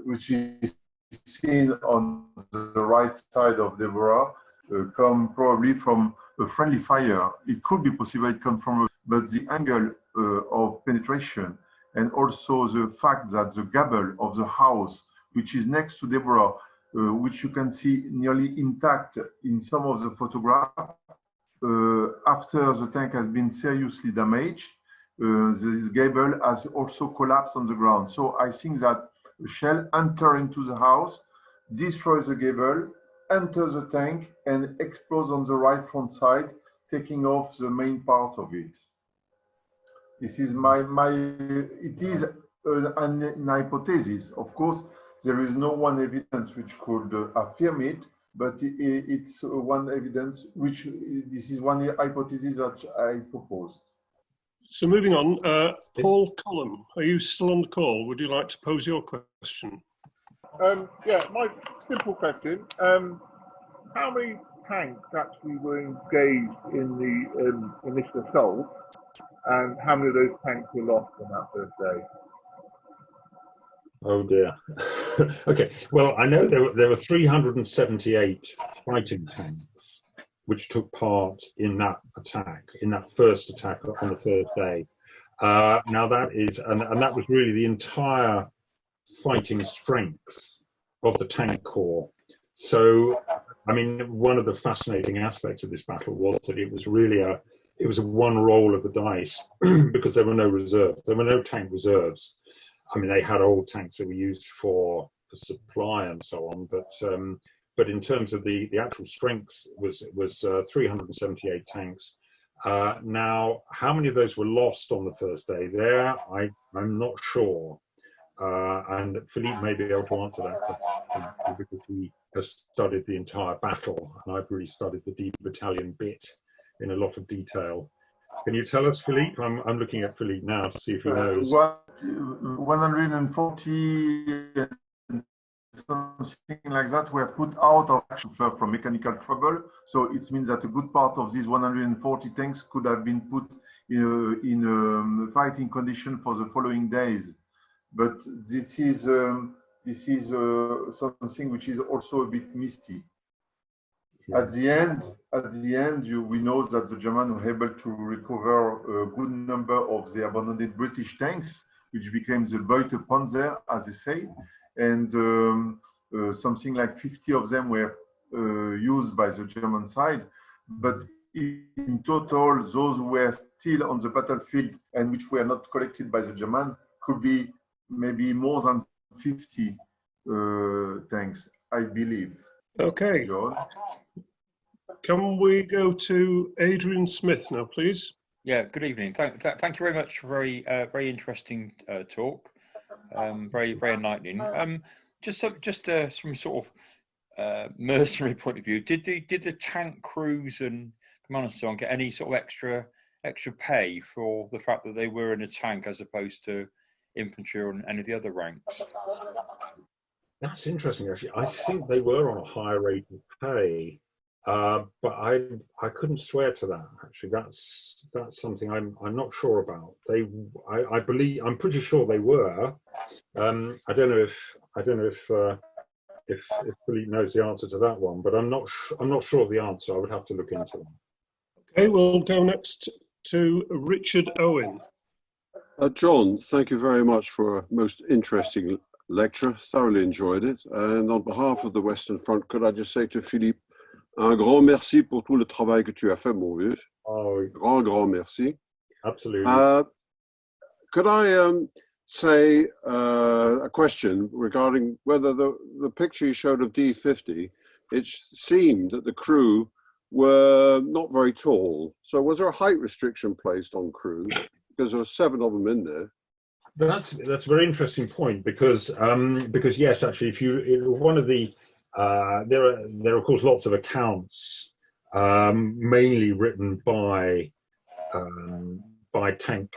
which is seen on the right side of Deborah come probably from a friendly fire. It could be possible it come from, but the angle of penetration, and also the fact that the gable of the house, which is next to Deborah, which you can see nearly intact in some of the photographs, after the tank has been seriously damaged, this gable has also collapsed on the ground. So I think that a shell enters into the house, destroys the gable, enters the tank, and explodes on the right front side, taking off the main part of it. This is it is an hypothesis. Of course, there is no one evidence which could affirm it, but it's one evidence which, this is one hypothesis that I proposed.
So moving on, Paul Cullum, are you still on the call? Would you like to pose your question?
Yeah, my simple question, how many tanks actually were engaged in the initial assault, and how many of those tanks were lost on that first day?
Oh dear. Okay, well, I know there were 378 fighting tanks which took part in that attack, in that first attack on the first day. Now that is, and that was really the entire fighting strength of the tank corps. So, I mean, one of the fascinating aspects of this battle was that it was really a one roll of the dice because there were no reserves. There were no tank reserves. I mean, they had old tanks that were used for supply and so on, but in terms of the actual strength was 378 tanks. Now, how many of those were lost on the first day? There, I'm not sure. And Philippe may be able to answer that question because he has studied the entire battle, and I've really studied the D battalion bit in a lot of detail. Can you tell us, Philippe? I'm looking at Philippe now to see if he knows.
140 something like that were put out of action from mechanical trouble. So it means that a good part of these 140 tanks could have been put in fighting condition for the following days. But this is something which is also a bit misty. At the end, we know that the Germans were able to recover a good number of the abandoned British tanks, which became the Beute Panzer, as they say, and something like 50 of them were used by the German side. But in total, those who were still on the battlefield and which were not collected by the German could be maybe more than 50 tanks, I believe.
Okay.
John?
Can we go to Adrian Smith now, please?
Yeah, good evening. Thank you very much for a very interesting talk. Very enlightening. Just from sort of mercenary point of view, did the tank crews and commanders and so on get any sort of extra pay for the fact that they were in a tank as opposed to infantry or any of the other ranks?
That's interesting, actually. I think they were on a higher rate of pay, but I couldn't swear to that. Actually, that's something I'm not sure about. I'm pretty sure they were. I don't know if Philippe knows the answer to that one, but I'm not sure of the answer. I would have to look into that.
Okay, we'll go next to Richard Owen.
John, thank you very much for a most interesting lecture. Thoroughly enjoyed it. And on behalf of the Western Front, could I just say to Philippe, un grand merci pour tout le travail que tu as fait, mon vieux.
Oh,
Grand merci.
Absolutely.
Could I say a question regarding whether the picture you showed of D50, it seemed that the crew were not very tall. So was there a height restriction placed on crews? Because there were 7 of them in there.
That's a very interesting point because yes, actually, there are of course lots of accounts, mainly written by tank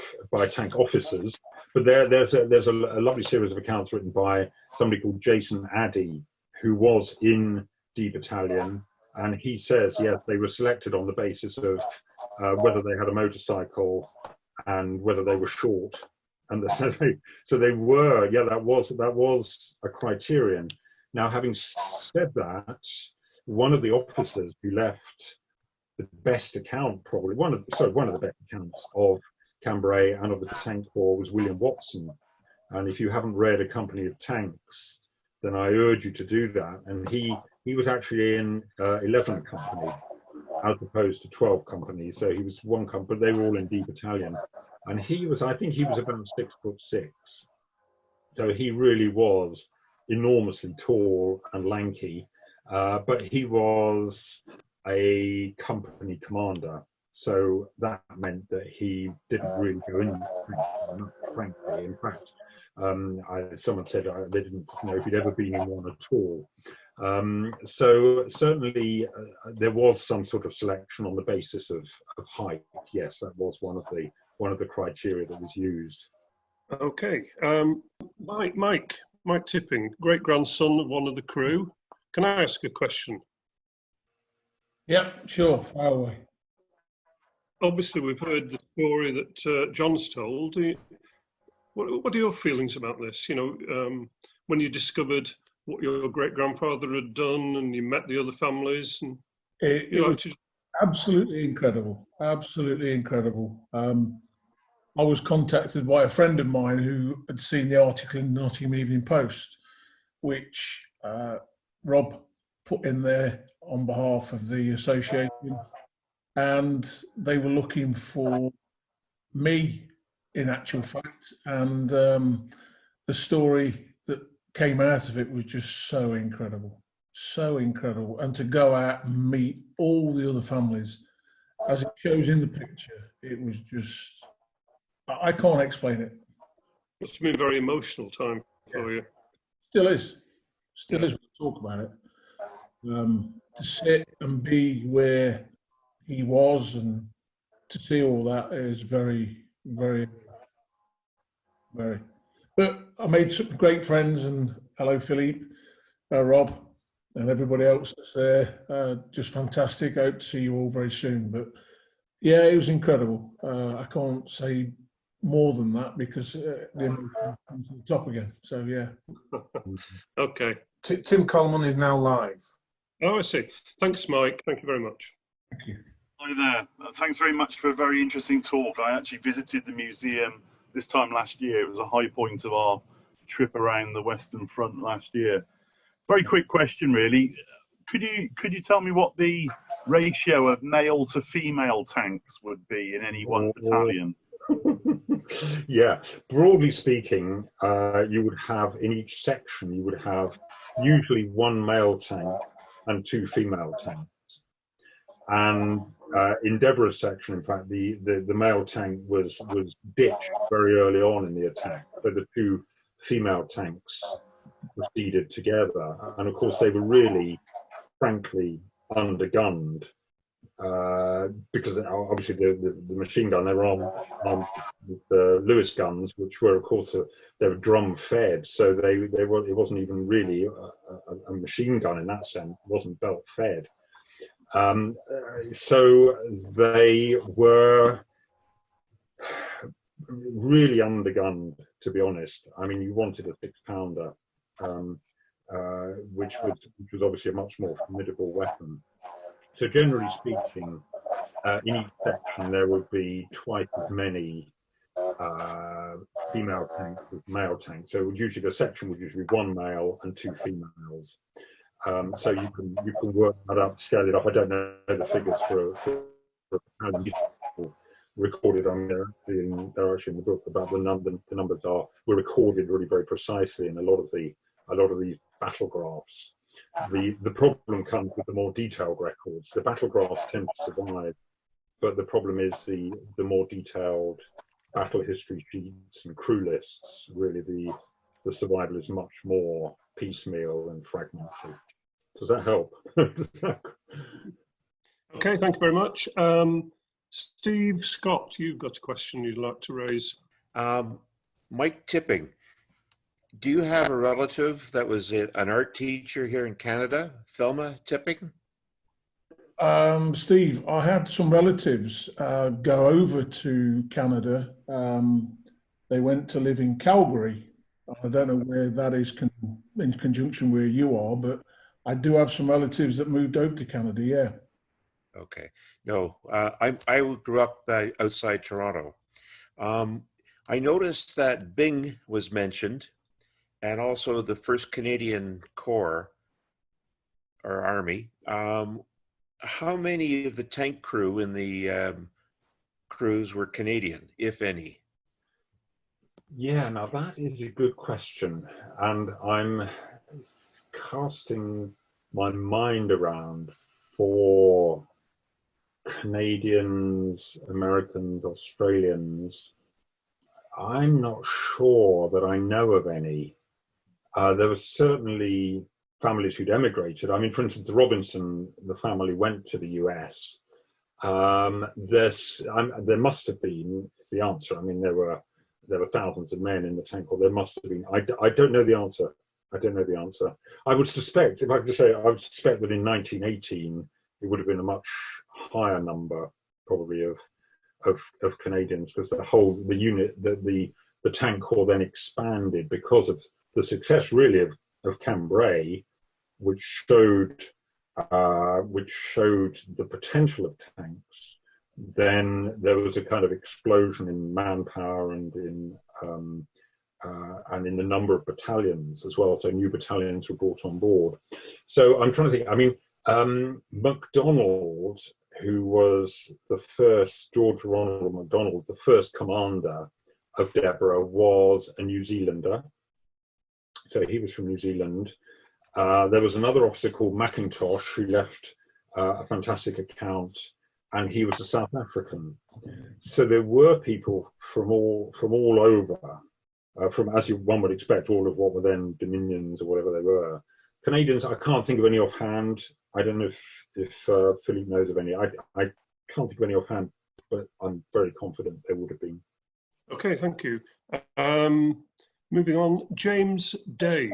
officers, but there's a lovely series of accounts written by somebody called Jason Addy, who was in D Battalion, and he says yes, they were selected on the basis of whether they had a motorcycle and whether they were short, and so they were, yeah, that was a criterion. Now, having said that, one of the officers who left the best account, probably one of the best accounts of Cambrai and of the tank corps was William Watson. And if you haven't read A Company of Tanks, then I urge you to do that. And he was actually in 11 companies as opposed to 12 companies. So he was one company, but they were all in D Battalion. And I think he was about 6'6". So he really was enormously tall and lanky, but he was a company commander. So that meant that he didn't really go in, frankly. In fact, someone said they didn't know if he'd ever been in one at all. So certainly there was some sort of selection on the basis of height. Yes, that was one of the one of the criteria that was used.
Okay. Mike Tipping, great-grandson of one of the crew. Can I ask a question?
Yeah, sure, fire away.
Obviously, we've heard the story that John's told. What are your feelings about this? You know, when you discovered what your great-grandfather had done and you met the other families, and
it was absolutely incredible, absolutely incredible. I was contacted by a friend of mine who had seen the article in the Nottingham Evening Post, which Rob put in there on behalf of the association, and they were looking for me, in actual fact, and the story that came out of it was just so incredible, and to go out and meet all the other families, as it shows in the picture, it was just, I can't explain it.
Must have been a very emotional time for you.
Still is when we talk about it. To sit and be where he was and to see all that is very, very, very. But I made some great friends, and hello Philippe, Rob, and everybody else that's there. Just fantastic. I hope to see you all very soon. But yeah, it was incredible. I can't say more than that because the emotion comes to the top again. So yeah.
Okay.
Tim Coleman is now live.
Oh, I see. Thanks, Mike. Thank you very much.
Thank you.
Hi there. Thanks very much for a very interesting talk. I actually visited the museum this time last year. It was a high point of our trip around the Western Front last year. Very quick question, really. Could you tell me what the ratio of male to female tanks would be in any one battalion?
Yeah, broadly speaking, you would have in each section, you would have usually one male tank and two female tanks. And in Deborah's section, in fact, the male tank was ditched very early on in the attack, so the two female tanks proceeded together. And of course, they were really, frankly, undergunned. Because obviously the machine gun, they were on the Lewis guns, which were of course they were drum fed, so it wasn't even really a machine gun in that sense. It wasn't belt fed, so they were really undergunned, to be honest. I mean, you wanted a 6-pounder, which was obviously a much more formidable weapon. So generally speaking, in each section there would be twice as many female tanks as male tanks. So usually the section would usually be one male and two females. So you can work that up, scale it up. I don't know the figures for how many people recorded on there. They're actually in the book about the numbers were recorded really very precisely in a lot of these battle graphs. The problem comes with the more detailed records. The battle graphs tend to survive, but the problem is the more detailed battle history sheets and crew lists. Really, the survival is much more piecemeal and fragmented. Does that help?
Okay, thank you very much. Steve Scott, you've got a question you'd like to raise.
Mike Tipping. Do you have a relative that was an art teacher here in Canada, Thelma Tipping?
Steve, I had some relatives go over to Canada. They went to live in Calgary. I don't know where that is in conjunction where you are, but I do have some relatives that moved over to Canada, yeah.
Okay. No, I grew up outside Toronto. I noticed that Byng was mentioned, and also the 1st Canadian Corps, or Army. How many of the tank crew in the crews were Canadian, if any?
Yeah, now that is a good question. And I'm casting my mind around for Canadians, Americans, Australians. I'm not sure that I know of any. There were certainly families who'd emigrated. I mean, for instance, the Robinson, the family went to the US There must have been, is the answer. I mean, there were thousands of men in the tank, or there must have been. I don't know the answer. I don't know the answer. I would suspect, if I could say, I would suspect that in 1918 it would have been a much higher number, probably of Canadians, because the unit, the tank corps then expanded because of the success really of Cambrai, which showed the potential of tanks. Then there was a kind of explosion in manpower and in the number of battalions as well. So new battalions were brought on board. So I'm trying to think. I mean, MacDonald, who was the first, George Ronald MacDonald, the first commander of Deborah, was a New Zealander. So he was from New Zealand. There was another officer called Mackintosh who left a fantastic account, and he was a South African. So there were people from all over, from, as one would expect, all of what were then dominions or whatever they were. Canadians, I can't think of any offhand. I don't know if Philippe knows of any. I can't think of any offhand, but I'm very confident there would have been.
Okay, thank you. Moving on, James Day.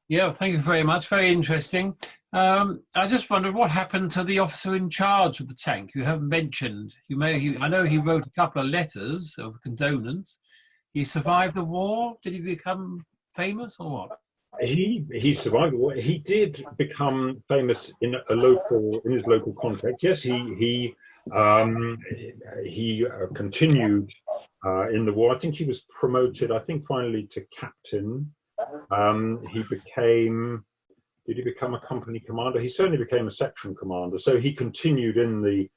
Yeah, thank you very much. Very interesting. I just wondered what happened to the officer in charge of the tank. You haven't mentioned. I know he wrote a couple of letters of condolence. He survived the war. Did he become famous or what?
He survived the war. He did become famous in his local context. Yes, he continued in the war. I think he was promoted, I think finally to captain. Did he become a company commander? He certainly became a section commander. So he continued in the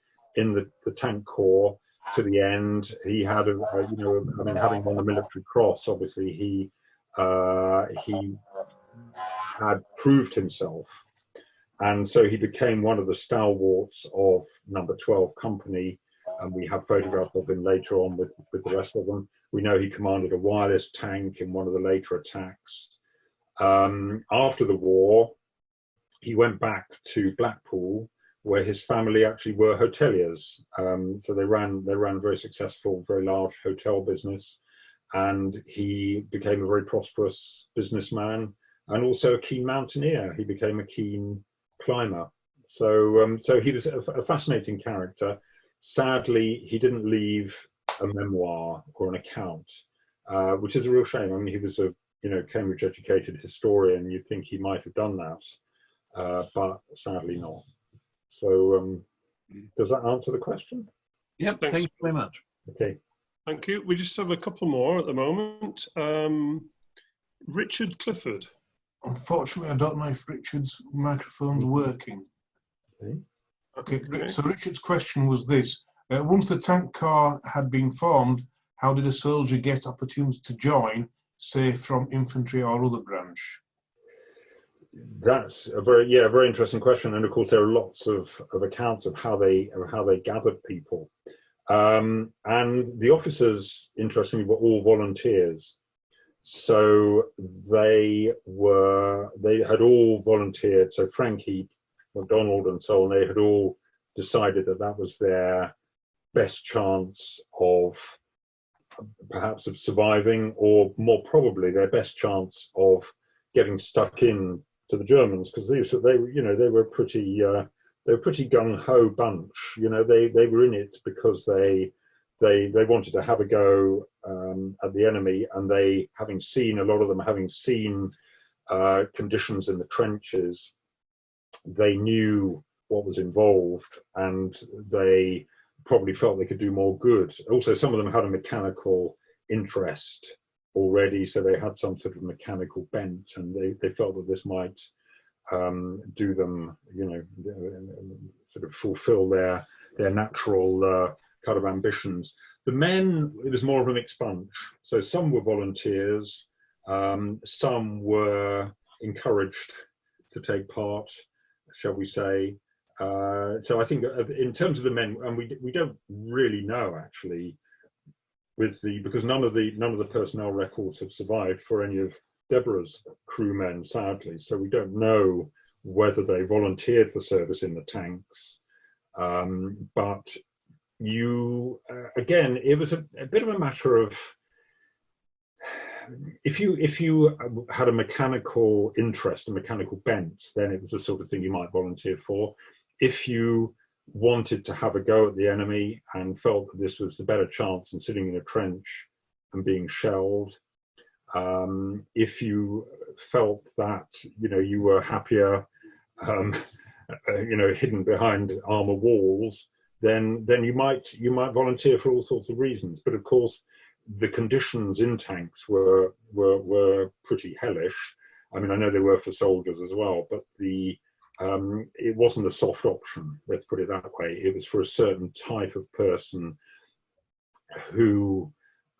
tank corps to the end. He had having won the Military Cross, obviously he had proved himself, and so he became one of the stalwarts of Number 12 Company, and we have photographs of him later on with the rest of them. We know he commanded a wireless tank in one of the later attacks. After the war, he went back to Blackpool, where his family actually were hoteliers. So they ran very successful, very large hotel business, and he became a very prosperous businessman and also a keen mountaineer. He became a keen climber. So he was a fascinating character. Sadly, he didn't leave a memoir or an account, which is a real shame. I mean, he was a Cambridge educated historian. You'd think he might have done that, but sadly not. So does that answer the question?
Yep, thank you very much.
Okay.
Thank you. We just have a couple more at the moment. Richard Clifford.
Unfortunately, I don't know if Richard's microphone's working. Okay, so Richard's question was this. Once the tank corps had been formed, how did a soldier get opportunity to join, say from infantry or other branch?
That's a very interesting question, and of course there are lots of accounts of how they gathered people, and the officers, interestingly, were all volunteers. So they had all volunteered. So Frank Heap, MacDonald, and so on, they had all decided that was their best chance of perhaps of surviving, or more probably their best chance of getting stuck in to the Germans, because they were a pretty gung ho bunch. They were in it because they wanted to have a go at the enemy, and a lot of them having seen conditions in the trenches, they knew what was involved, and they probably felt they could do more good. Also, some of them had a mechanical interest already, so they had some sort of mechanical bent, and they felt that this might do them, sort of fulfill their natural kind of ambitions. The men, it was more of a mixed bunch. So some were volunteers, some were encouraged to take part, shall we say. So I think in terms of the men, and we don't really know actually, because none of the personnel records have survived for any of Deborah's crewmen, sadly. So we don't know whether they volunteered for service in the tanks, But you, again, it was a bit of a matter of, if you had a mechanical interest, a mechanical bent, then it was the sort of thing you might volunteer for. If you wanted to have a go at the enemy and felt that this was the better chance than sitting in a trench and being shelled, if you felt that you were happier hidden behind armor walls, then you might volunteer for all sorts of reasons. But of course the conditions in tanks were pretty hellish. I mean, I know they were for soldiers as well, but it wasn't a soft option, let's put it that way. It was for a certain type of person who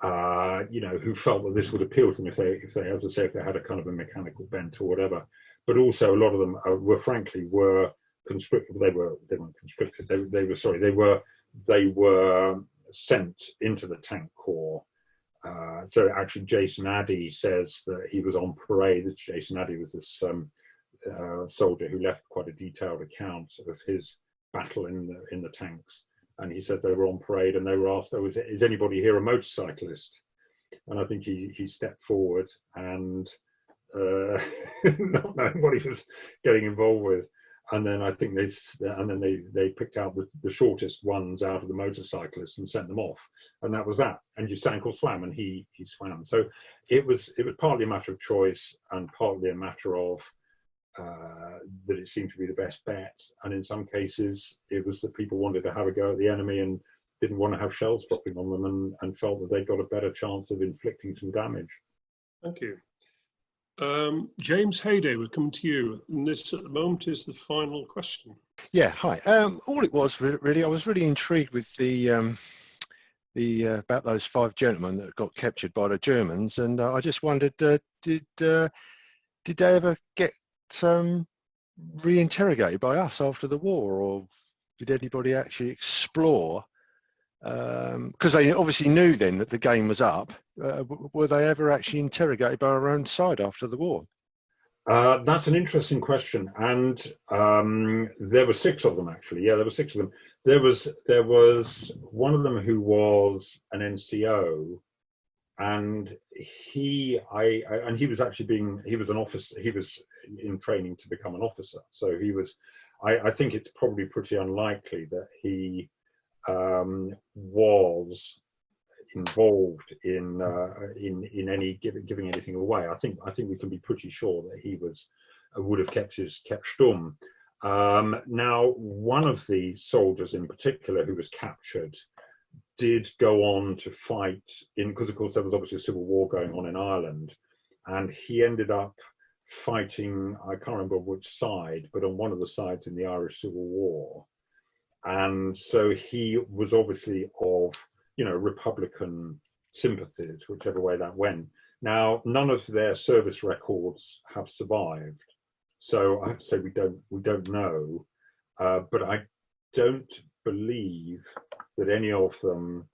who felt that this would appeal to them if they, as I say, if they had a kind of a mechanical bent or whatever. But also a lot of them were conscripted. They weren't conscripted. They were sent into the tank corps. So actually, Jason Addy says that he was on parade. Jason Addy was this soldier who left quite a detailed account of his battle in the tanks. And he said they were on parade and they were asked, is anybody here a motorcyclist? And I think he stepped forward and not knowing what he was getting involved with. And then I think they picked out the shortest ones out of the motorcyclists and sent them off. And that was that. And you sank or swam, and he swam. So it was partly a matter of choice and partly a matter of that it seemed to be the best bet. And in some cases, it was that people wanted to have a go at the enemy and didn't want to have shells dropping on them and felt that they got a better chance of inflicting some damage.
Thank you. James Hayday, we're coming to you. And this at the moment is the final question.
Yeah, hi. All it was really, I was really intrigued with the about those 5 gentlemen that got captured by the Germans, and I just wondered, did they ever get reinterrogated by us after the war, or did anybody actually explore? Because they obviously knew then that the game was up. Were they ever actually interrogated by our own side after the war?
That's an interesting question, and there were 6 of them actually. Yeah, there were 6 of them. There was one of them who was an NCO, and he was actually he was an officer. He was in training to become an officer. So he was. I think it's probably pretty unlikely that he was involved in any giving anything away. I think we can be pretty sure that he would have kept stum. Now, one of the soldiers in particular who was captured did go on to fight because of course there was obviously a civil war going on in Ireland, and he ended up fighting, I can't remember which side, but on one of the sides in the Irish Civil War. And so he was obviously of, Republican sympathies, whichever way that went. Now, none of their service records have survived, so I have to say we don't know. But I don't believe that any of them.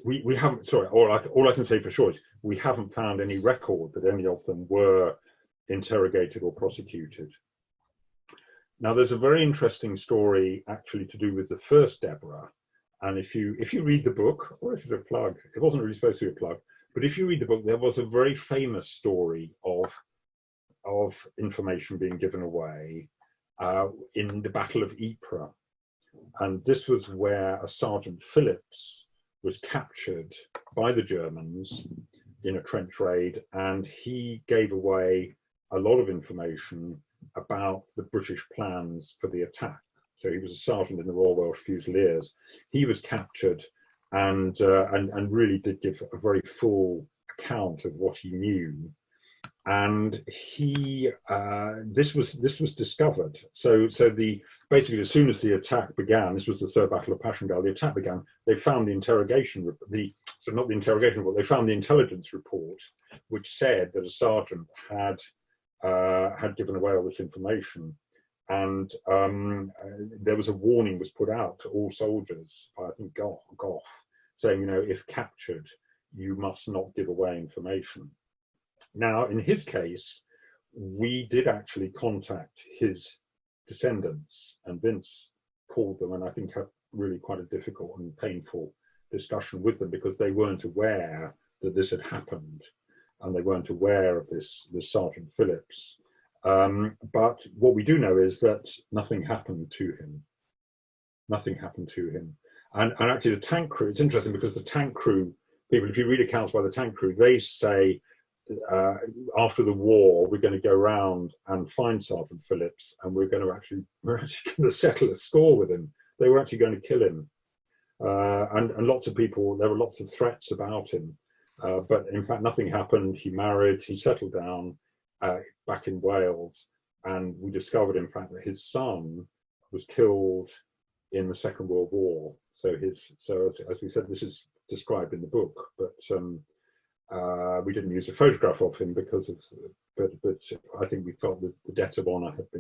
We haven't. Sorry, all I can say for sure is we haven't found any record that any of them were interrogated or prosecuted. Now, there's a very interesting story actually to do with the first Deborah, and if you read the book, this is a plug. It wasn't really supposed to be a plug, but if you read the book, there was a very famous story of information being given away in the Battle of Ypres, and this was where a Sergeant Phillips was captured by the Germans in a trench raid, and he gave away a lot of information about the British plans for the attack. So he was a sergeant in the Royal Welsh Fusiliers. He was captured and really did give a very full account of what he knew. And this was discovered. So basically as soon as the attack began, this was the Third Battle of Passchendaele. The attack began. They found the interrogation, not the interrogation report. They found the intelligence report, which said that a sergeant had given away all this information, and there was a warning was put out to all soldiers by, I think, Gough, saying, if captured, you must not give away information. Now, in his case, we did actually contact his descendants, and Vince called them, and I think had really quite a difficult and painful discussion with them, because they weren't aware that this had happened, and they weren't aware of this Sergeant Phillips. But what we do know is that nothing happened to him. Nothing happened to him. And actually the tank crew, it's interesting because the tank crew people, if you read accounts by the tank crew, they say after the war, we're going to go around and find Sergeant Phillips, and we're actually going to settle a score with him. They were actually going to kill him. And lots of people, there were lots of threats about him. But in fact, nothing happened. He married, he settled down back in Wales. And we discovered, in fact, that his son was killed in the Second World War. So as we said, this is described in the book, but we didn't use a photograph of him because of, but I think we felt that the debt of honour had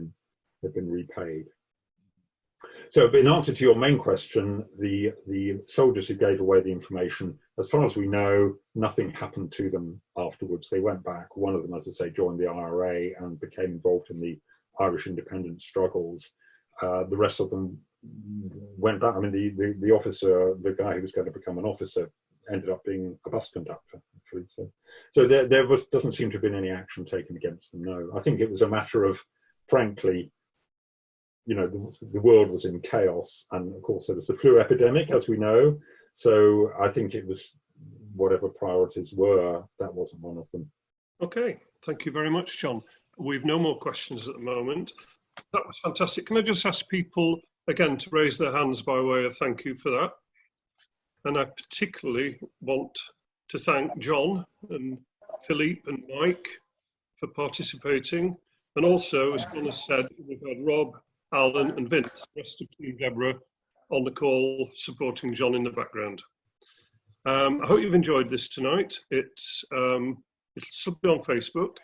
been repaid. So in answer to your main question, the soldiers who gave away the information, as far as we know, nothing happened to them afterwards. They went back. One of them, as I say, joined the IRA and became involved in the Irish independence struggles. The rest of them went back. I mean, the officer, the guy who was going to become an officer, ended up being a bus conductor. Actually. So there doesn't seem to have been any action taken against them. No, I think it was a matter of, frankly, you know, the world was in chaos, and of course there was the flu epidemic, as we know. So I think it was whatever priorities were, that wasn't one of them.
Okay, thank you very much, John. We've no more questions at the moment. That was fantastic. Can I just ask people again to raise their hands by way of thank you for that? And I particularly want to thank John and Philippe and Mike for participating. And also, as John has said, we've had Rob, Alan and Vince, the rest of Team Deborah, on the call supporting John in the background. I hope you've enjoyed this tonight. It'll still be on Facebook,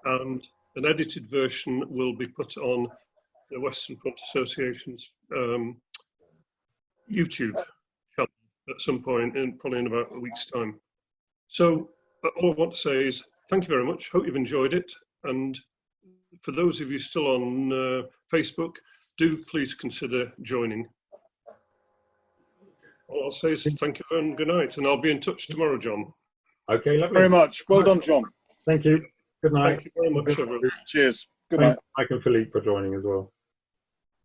and an edited version will be put on the Western Front Association's YouTube channel at some point, probably in about a week's time. So all I want to say is thank you very much. Hope you've enjoyed it. And for those of you still on Facebook, do please consider joining. All I'll say is thank you and good night. And I'll be in touch tomorrow, John.
Okay, lovely.
Very much. Well done, John.
Thank you. Good night.
Thank you very much, everyone.
Cheers. Good night.
Mike and Philippe for joining as well.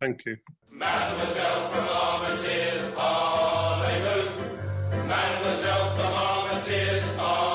Thank you.
Mademoiselle from Armentières, parlez-vous. Mademoiselle from Armentières, parlez-vous.